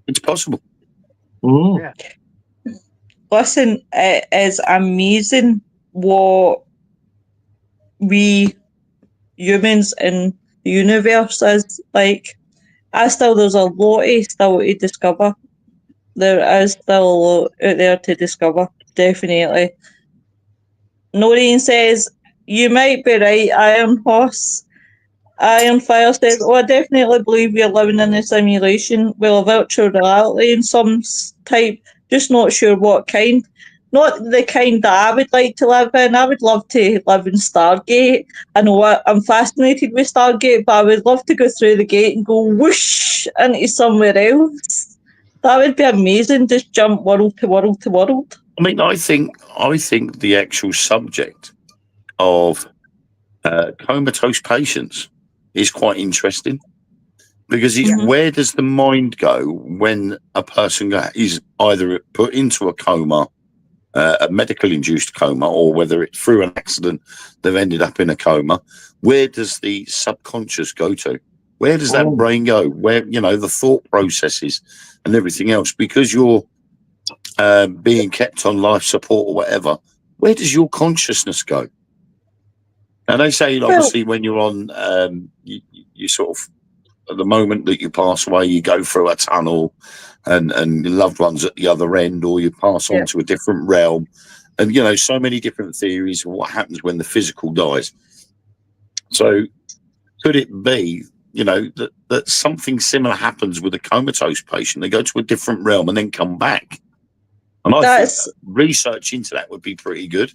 it's possible. Mm. Yeah. Listen, it is amazing what we humans in the universe is like. There's a lot still to discover. There is still a lot out there to discover, definitely. Noreen says, you might be right, Iron Horse. Iron Fire says, oh, I definitely believe we're living in a simulation. Well, a virtual reality in some type, just not sure what kind. Not the kind that I would like to live in. I would love to live in Stargate. I know I'm fascinated with Stargate, but I would love to go through the gate and go whoosh into somewhere else. That would be amazing. Just jump world to world to world. I mean, I think the actual subject of comatose patients is quite interesting, because it's where does the mind go when a person is either put into a coma, a medical induced coma, or whether it's through an accident they've ended up in a coma? Where does the subconscious go to? Where does that brain go? Where, the thought processes and everything else, because you're being kept on life support or whatever, where does your consciousness go? And they say, obviously, when you're on, you sort of, at the moment that you pass away, you go through a tunnel and your loved ones at the other end, or you pass on to a different realm. And, so many different theories of what happens when the physical dies. So could it be, that something similar happens with a comatose patient? They go to a different realm and then come back. And I think research into that would be pretty good.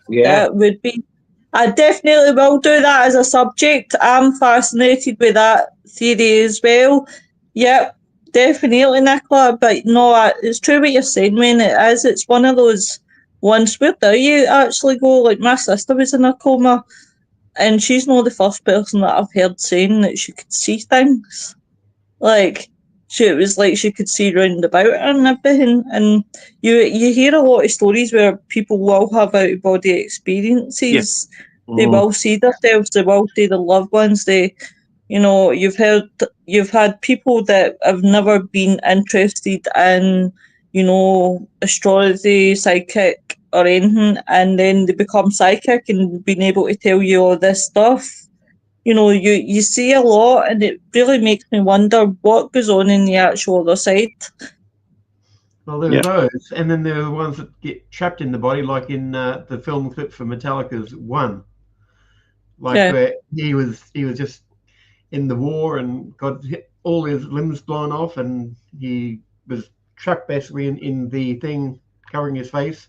Yeah. It would be. I definitely will do that as a subject. I'm fascinated with that theory as well. Yep, definitely, Nicola. But no, it's true what you're saying, man. It is. It's one of those ones. Where do you actually go? Like, my sister was in a coma, and she's not the first person that I've heard saying that she could see things. Like, it was like she could see round about her and everything. And you hear a lot of stories where people will have out of body experiences. They will see themselves, they will see their loved ones. You've had people that have never been interested in, astrology, psychic or anything, and then they become psychic and being able to tell you all this stuff. You see a lot, and it really makes me wonder what goes on in the actual other side. Well, there are those, and then there are the ones that get trapped in the body, like in the film clip for Metallica's One, where he was just in the war and got all his limbs blown off, and he was trapped basically in the thing covering his face,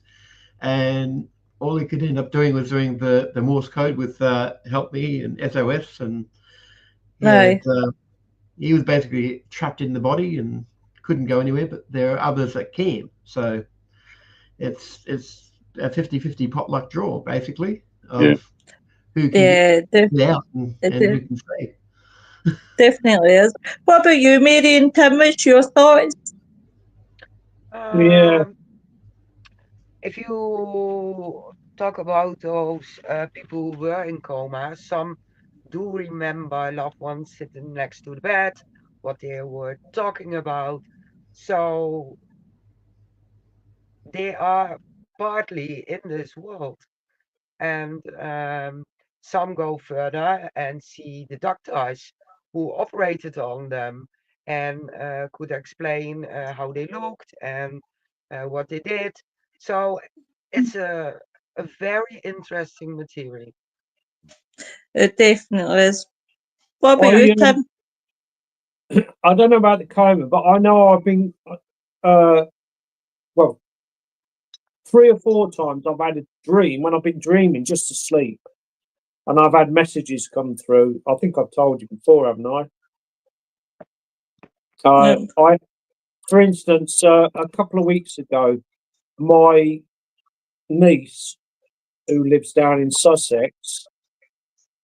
and all he could end up doing was doing the Morse code with help me and SOS, and he was basically trapped in the body and couldn't go anywhere. But there are others that can, so it's a 50-50 potluck draw basically of who can get out and who can stay. Definitely is. What about you, Mary and Tim? What's your thoughts? If you talk about those people who were in coma, some do remember loved ones sitting next to the bed, what they were talking about. So they are partly in this world. And some go further and see the doctors who operated on them and could explain how they looked and what they did. So it's a very interesting material. It definitely is. What about you, Tim? I don't know about the coma, but I know I've been, well, 3 or 4 times I've had a dream when I've been dreaming just asleep. And I've had messages come through. I think I've told you before, haven't I? For instance, a couple of weeks ago, my niece, who lives down in Sussex,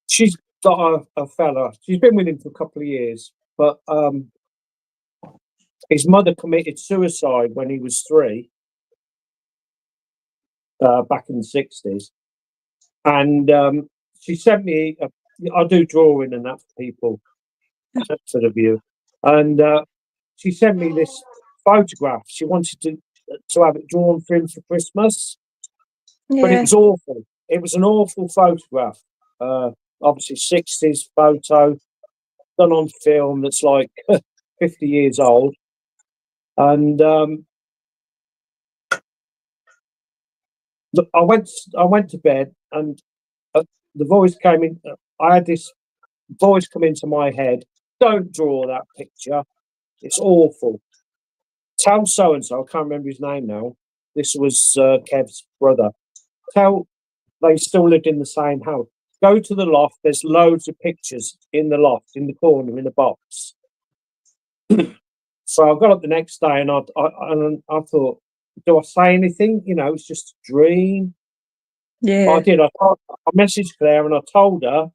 she's got a fella. She's been with him for a couple of years, but his mother committed suicide when he was 3, back in the 60s. And she sent me, I do drawing and that for people, for the view. And she sent me this photograph. She wanted to have it drawn for him for Christmas, but it Yeah. was awful. It was an awful photograph. Obviously, 60s photo done on film that's like 50 years old. And look, I went to bed, and the voice came in. I had this voice come into my head. Don't draw that picture. It's awful. Tell so and so. I can't remember his name now. This was Kev's brother. Tell they still lived in the same house. Go to the loft. There's loads of pictures in the loft, in the corner, in a box. So I got up the next day, and I thought, do I say anything? You know, it's just a dream. Yeah. I did. I messaged Claire and I told her.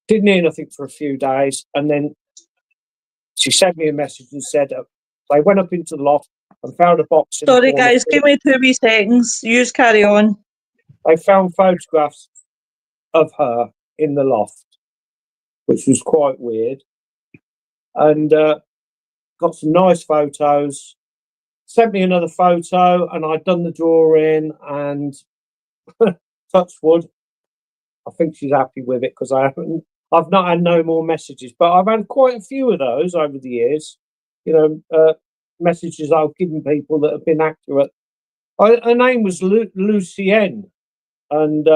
Didn't hear nothing for a few days, and then she sent me a message and said they went up into the loft and found a box. Sorry, guys, give me 2 wee seconds. You just carry on. They found photographs of her in the loft, which was quite weird, and got some nice photos. Sent me another photo, and I'd done the drawing, and touch wood, I think she's happy with it because I've not had no more messages, but I've had quite a few of those over the years. You know, messages I've given people that have been accurate. Her name was Lucienne, and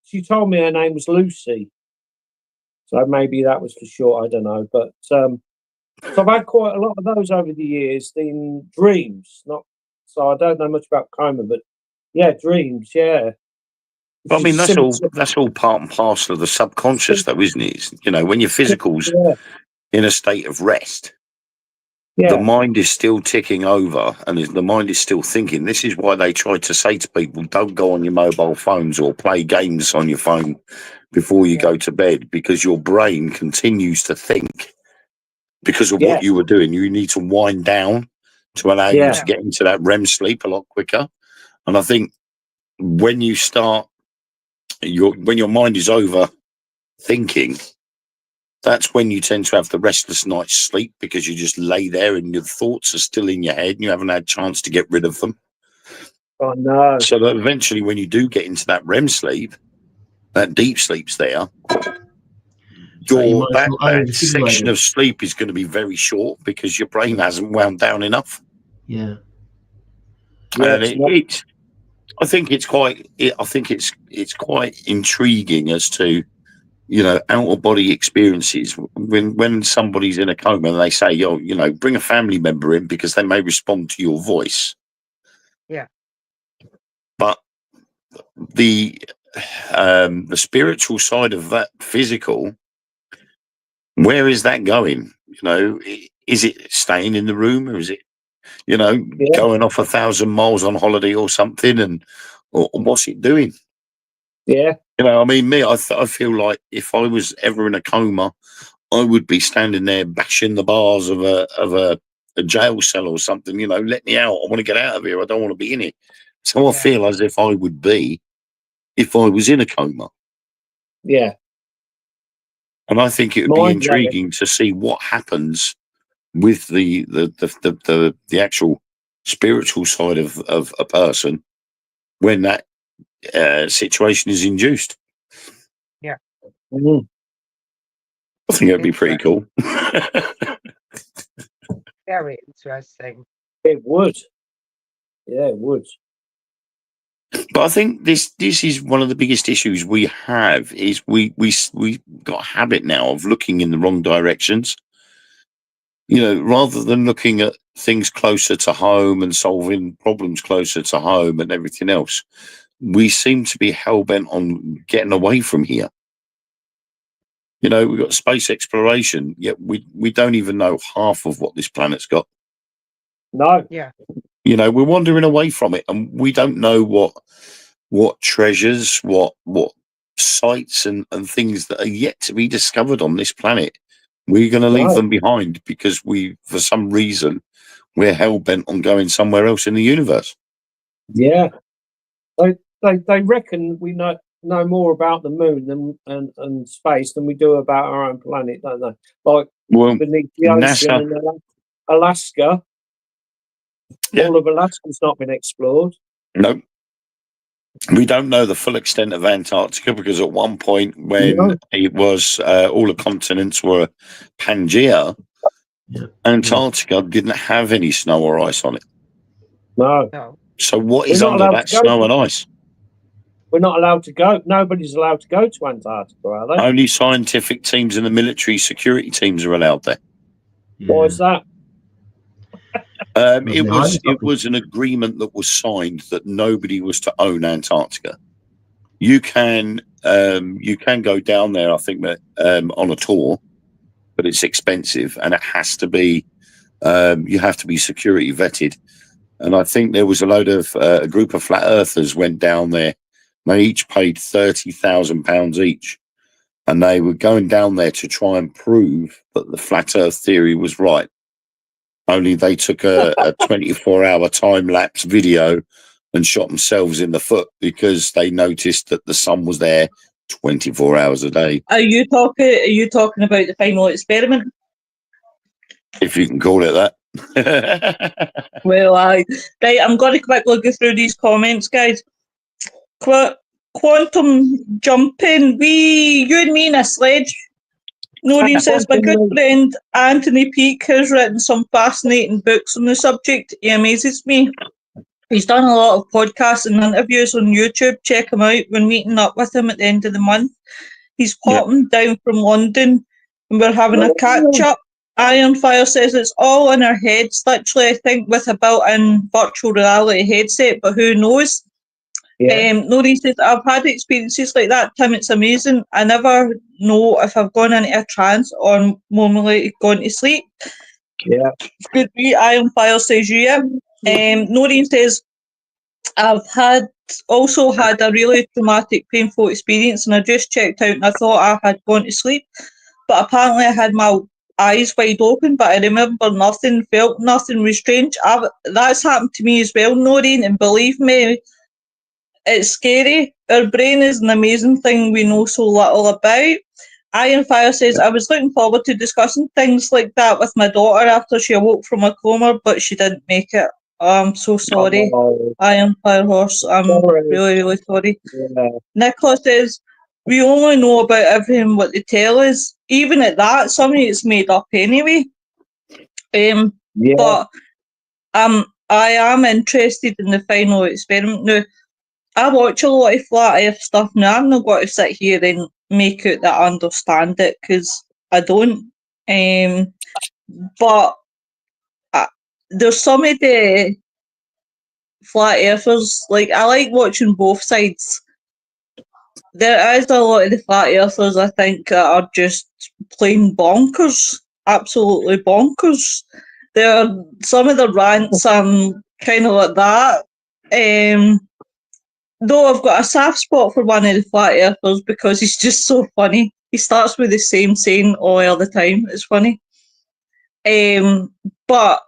she told me her name was Lucy, so maybe that was for short. I don't know, but so I've had quite a lot of those over the years in dreams. Not so I don't know much about coma, but yeah, dreams. Yeah. Well, I mean, that's all part and parcel of the subconscious, though, isn't it? You know, when your physical's in a state of rest, the mind is still ticking over, and the mind is still thinking. This is why they try to say to people, don't go on your mobile phones or play games on your phone before you go to bed, because your brain continues to think because of what you were doing. You need to wind down to allow you to get into that REM sleep a lot quicker. And I think when you start, when your mind is over thinking, that's when you tend to have the restless night's sleep, because you just lay there and your thoughts are still in your head and you haven't had a chance to get rid of them. Oh no. So that eventually when you do get into that REM sleep, that deep sleep's there, that section of sleep is going to be very short because your brain hasn't wound down enough. Yeah. And I think it's quite intriguing as to, you know, out of body experiences. When somebody's in a coma and they say, "Yo, you know, bring a family member in because they may respond to your voice." Yeah. But the spiritual side of that physical, where is that going? You know, is it staying in the room, or is it, you know, going off 1,000 miles on holiday or something? Or what's it doing? Yeah. You know, I mean, I feel like if I was ever in a coma, I would be standing there bashing the bars of a jail cell or something. You know, let me out. I want to get out of here. I don't want to be in it. So I feel as if I would be if I was in a coma. Yeah. And I think it would be intriguing to see what happens with the actual spiritual side of a person when that situation is induced. Yeah. Mm-hmm. I think it'd be pretty cool. Very interesting. It would. Yeah, it would. But I think this is one of the biggest issues we have, is we got a habit now of looking in the wrong directions. You know, rather than looking at things closer to home and solving problems closer to home and everything else, we seem to be hell-bent on getting away from here. You know, we've got space exploration, yet we don't even know half of what this planet's got. No. Yeah. You know, we're wandering away from it, and we don't know what treasures, what sites and things that are yet to be discovered on this planet We're going to leave Right. them behind because for some reason, we're hell bent on going somewhere else in the universe. Yeah. They reckon we know more about the moon and space than we do about our own planet, don't they? Like Well, beneath the ocean NASA, in Alaska, Yeah. all of Alaska's not been explored. no, we don't know the full extent of Antarctica because at one point when No. it was all the continents were Pangea, Yeah. Antarctica didn't have any snow or ice on it. No. No. So what We're is not under allowed that to go snow to- and ice? We're not allowed to go. Nobody's allowed to go to Antarctica, are they? Only scientific teams and the military security teams are allowed there. Why is that? It they're hiding it was an agreement that was signed that nobody was to own Antarctica. You can go down there, I think, on a tour, but it's expensive and it has to be you have to be security vetted. And I think there was a group of flat earthers went down there. They each paid £30,000 each, and they were going down there to try and prove that the flat Earth theory was right. Only they took a 24-hour time-lapse video and shot themselves in the foot because they noticed that the sun was there 24 hours a day. Are you talking about the final experiment? If you can call it that. Well, right, I'm going to quickly go through these comments, guys. Quantum jumping, you and me in a sledge. Noreen says, my good friend Anthony Peake has written some fascinating books on the subject. He amazes me. He's done a lot of podcasts and interviews on YouTube. Check him out. We're meeting up with him at the end of the month. He's popping down from London and we're having a catch up. Ironfire says it's all in our heads, literally, I think, with a built-in virtual reality headset, but who knows? Yeah. Noreen says, I've had experiences like that, Tim, it's amazing. I never know if I've gone into a trance or normally gone to sleep. Yeah. Good be. Ironfire says, yeah. Noreen says, I've also had a really traumatic, painful experience and I just checked out and I thought I had gone to sleep. But apparently I had my eyes wide open, but I remember nothing, felt nothing, was strange. That's happened to me as well, Noreen, and believe me, it's scary. Our brain is an amazing thing we know so little about. Ironfire says, I was looking forward to discussing things like that with my daughter after she awoke from a coma, but she didn't make it. I'm so sorry, Oh, Ironfire Horse. I'm sorry. really, really sorry. Yeah. Nicola says, we only know about everything what they tell us. Even at that, some of it's made up anyway. Yeah. But I am interested in the final experiment. Now, I watch a lot of flat earth stuff now. I'm not going to sit here and make out that I understand it because I don't. But there's some of the flat earthers, like I like watching both sides. There is a lot of the flat earthers I think that are just plain bonkers, absolutely bonkers. There are some of the rants I'm kind of like that. Though I've got a soft spot for one of the flat earthers because he's just so funny. He starts with the same saying all the time. It's funny. But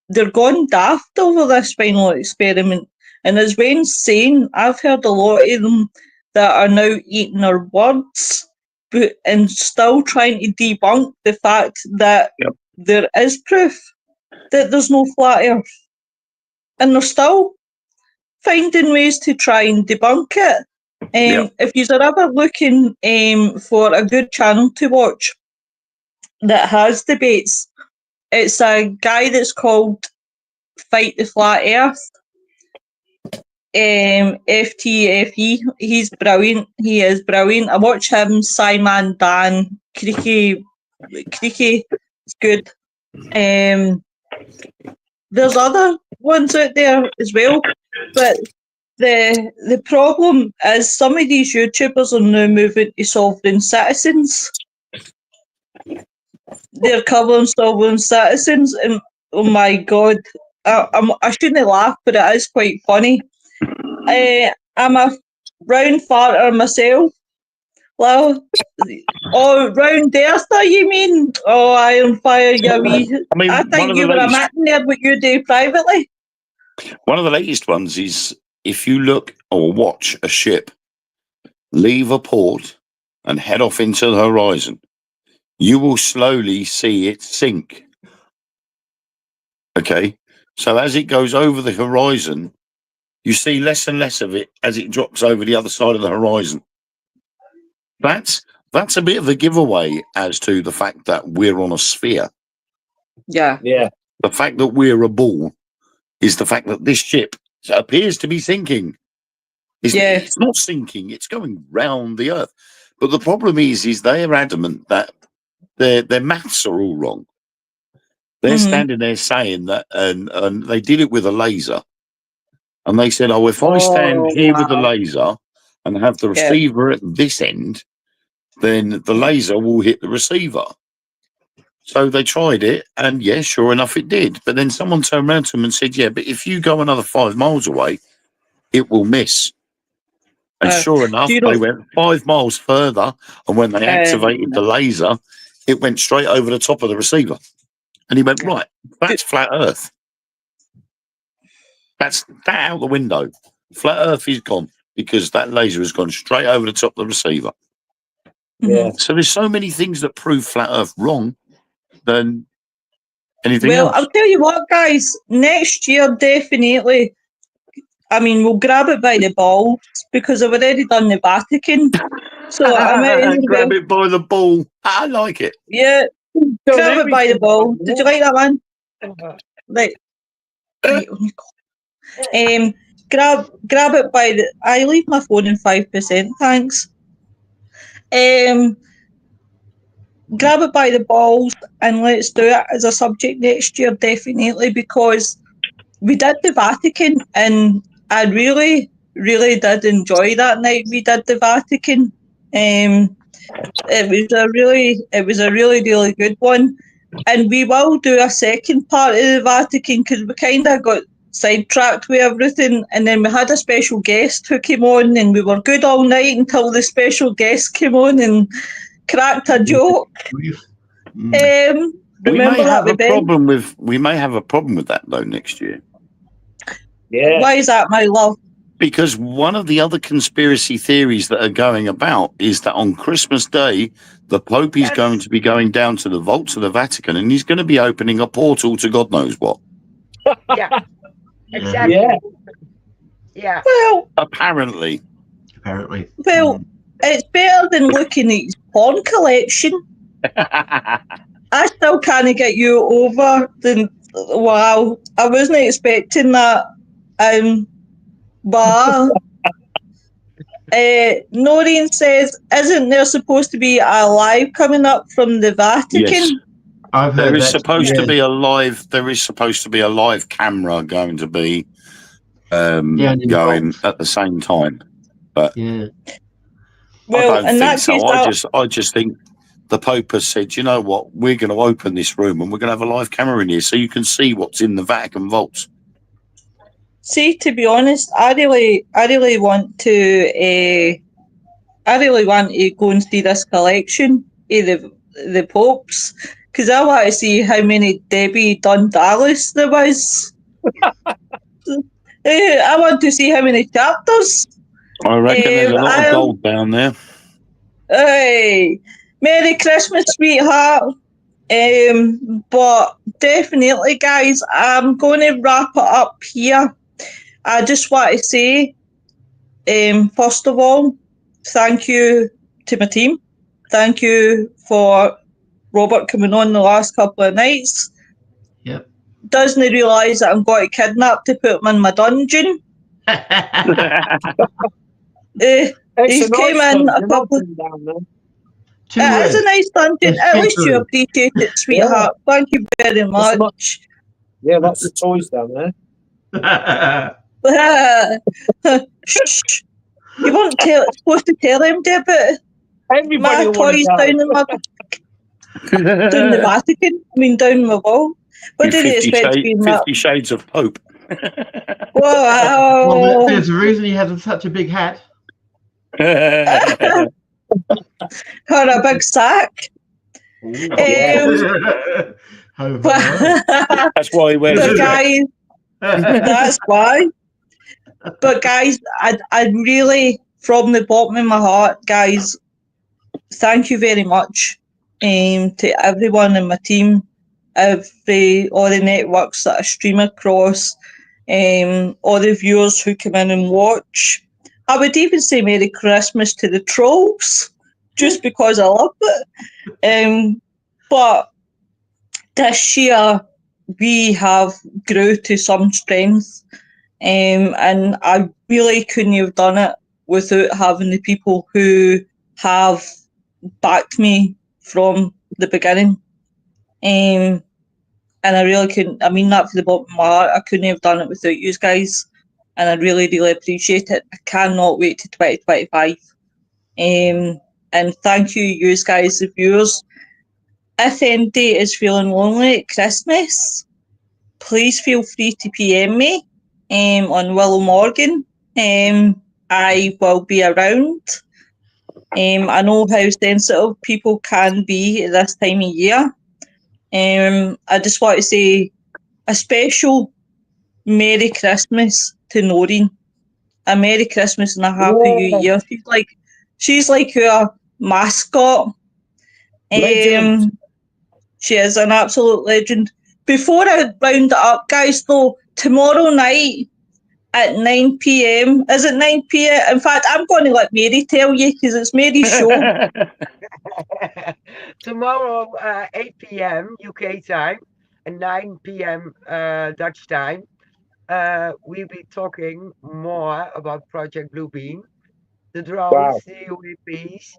they're gone daft over this final experiment. And as Wayne's saying, I've heard a lot of them that are now eating our words and still trying to debunk the fact that there is proof that there's no flat earth. And they're still finding ways to try and debunk it. If you're ever looking for a good channel to watch that has debates, it's a guy that's called Fight the Flat Earth. FTFE. He's brilliant. He is brilliant. I watch him, Simon, Dan, Creaky. It's good. There's other ones out there as well, but the problem is some of these YouTubers are now moving to sovereign citizens. They're covering sovereign citizens, and oh my god, I shouldn't laugh, but it is quite funny. I'm a round farter myself, Well, oh, round Earther, you mean? Oh, Iron Fire, you wee. I mean, I one think of the you were a latest, mitten there, what you do privately. one of the latest ones is if you look or watch a ship leave a port and head off into the horizon, you will slowly see it sink. Okay, so as it goes over the horizon, you see less and less of it as it drops over the other side of the horizon. That's a bit of a giveaway as to the fact that we're on a sphere. Yeah. Yeah. The fact that we're a ball is the fact that this ship appears to be sinking. Yeah. It's not sinking, it's going round the earth. But the problem is they're adamant that their maths are all wrong. They're standing there saying that, and they did it with a laser. And they said, oh, if I stand here with the wow. laser and have the Yeah. receiver at this end, then the laser will hit the receiver. So they tried it, and yeah, sure enough, it did. But then someone turned around to them and said, yeah, but if you go another 5 miles away, it will miss. And sure enough, do you they know? went 5 miles further, and when they activated the laser, it went straight over the top of the receiver. And he went, right, that's flat Earth. That's that out the window. Flat Earth is gone because that laser has gone straight over the top of the receiver. Yeah. So there's so many things that prove flat Earth wrong than anything Well, else. I'll tell you what, guys. Next year, definitely. I mean, we'll grab it by the balls because I've already done the Vatican. So I might as Grab well. it by the ball. I like it. Yeah, grab it by the ball. Did you like that one? Right. Right, oh my God. Grab it by the. I leave my phone in 5%. Thanks. Grab it by the balls and let's do it as a subject next year, definitely, because we did the Vatican and I really, really did enjoy that night we did the Vatican. It was a really, really good one. And we will do a second part of the Vatican because we kind of got sidetracked with everything. And then we had a special guest who came on and we were good all night until the special guest came on and cracked a joke. Remember that with Ben? We may have a problem with that though next year. Yeah. Why is that, my love? Because one of the other conspiracy theories that are going about is that on Christmas Day, the Pope is going to be going down to the vaults of the Vatican and he's going to be opening a portal to God knows what. Yeah, exactly. Yeah. Yeah. Well, Apparently. well, it's better than looking at his porn collection. I still can't get you over the wow. I wasn't expecting that. But Noreen says, isn't there supposed to be a live coming up from the Vatican? Yes. I've heard There is that. supposed to be a live. There is supposed to be a live camera going to be going at the same time, but Yeah. Well, I don't in think that so. case, I just think the Pope has said, you know what, we're going to open this room and we're going to have a live camera in here so you can see what's in the Vatican vaults. see, to be honest, I really want to go and see this collection of the popes because I want to see how many Debbie Dundalis there was. I want to see how many chapters. I reckon there's a lot of gold down there. Hey, Merry Christmas, sweetheart. But definitely, guys, I'm going to wrap it up here. I just want to say, first of all, thank you to my team. Thank you for Robert coming on the last couple of nights. Yep. Doesn't realise that I'm going to kidnap to put him in my dungeon. He's came in a couple. It is a nice dungeon. At least you appreciate it, sweetheart. Yeah. Thank you very much. Yeah, lots of toys down there. Shh. You weren't supposed to tell him, Debbie. Everybody my toys down in my down the Vatican. I mean, down my wall. What did you expect to be in that? 50 Shades of Pope. Wow. Well, there's a reason he has such a big hat. or a big sack. Ho, ho, But, ho. That's why he wears but a guys, that's why. But guys, I really, from the bottom of my heart, guys, thank you very much to everyone in my team, all the networks that I stream across, all the viewers who come in and watch. I would even say Merry Christmas to the trolls, just because I love it. But this year we have grew to some strength, and I really couldn't have done it without having the people who have backed me from the beginning. And I really couldn't, I mean that from the bottom of my heart, I couldn't have done it without you guys. And I really, really appreciate it. I cannot wait to 2025. And thank you, you guys, the viewers. If anybody is feeling lonely at Christmas, please feel free to PM me on Willow Morgan. I will be around. I know how sensitive people can be at this time of year. I just want to say a special Merry Christmas to Noreen. A Merry Christmas and a Happy New Year. She's like our mascot. Legend. She is an absolute legend. Before I round it up, guys, though, tomorrow night at 9 p.m. Is it 9 p.m? In fact, I'm going to let Mary tell you because it's Mary's show. Tomorrow, 8 p.m. UK time and 9 p.m. Dutch time, we'll be talking more about Project Bluebeam, the drones, the UAPs,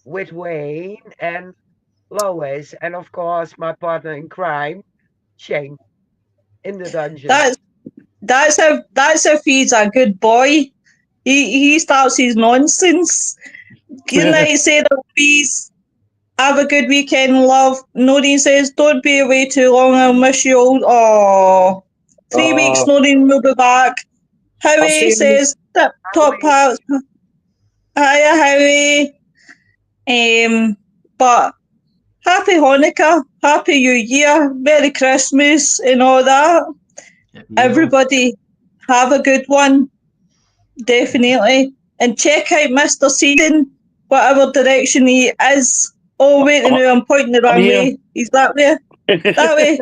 with Wayne and Lois, and of course my partner in crime, Shane, in the dungeon. That's if he's a good boy. He starts his nonsense. Good night, Sarah Louise. Have a good weekend, love. Noreen says, don't be away too long. I'll miss you all. Oh, 3 weeks, Noreen will be back. Howie says, top parts. Hiya, Howie. But happy Hanukkah, happy New Year, Merry Christmas, and all that. Everybody, have a good one. Definitely. And check out Mr. Seaton, whatever direction he is. Oh, wait, now I'm pointing the wrong way. He's that way. That way.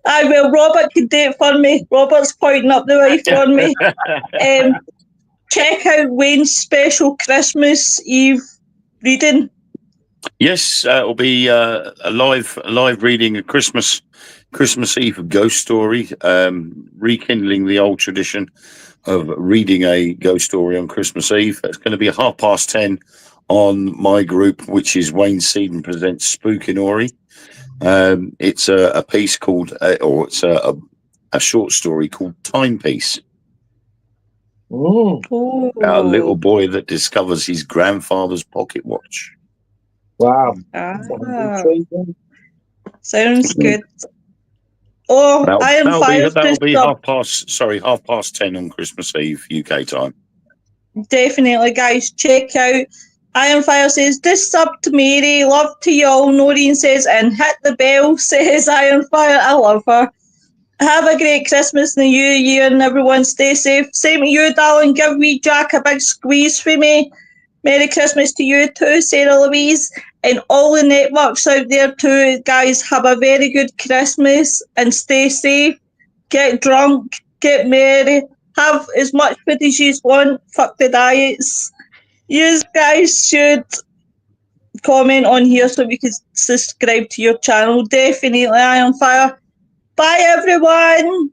Aye, well, Robert can do it for me. Robert's pointing up the way for me. Check out Wayne's special Christmas Eve reading. Yes, it'll be a live reading, a Christmas Eve ghost story, rekindling the old tradition of reading a ghost story on Christmas Eve. It's going to be 10:30 on my group, which is Wayne Seaton Presents Spookinori. It's a piece called, or it's a short story called Timepiece. About a little boy that discovers his grandfather's pocket watch. Wow. Sounds good. Oh, That'll be 10:30 on Christmas Eve UK time. Definitely, guys, check out. Iron Fire says, just sub to Mary, love to y'all. Noreen says, and hit the bell, says Iron Fire. I love her. Have a great Christmas and New Year, and everyone stay safe. Same to you, darling. Give wee Jack a big squeeze for me. Merry Christmas to you too, Sarah Louise. And all the networks out there too, guys, have a very good Christmas and stay safe. Get drunk, get merry, have as much food as you want. Fuck the diets. You guys should comment on here so we can subscribe to your channel. Definitely, Iron Fire. Bye, everyone.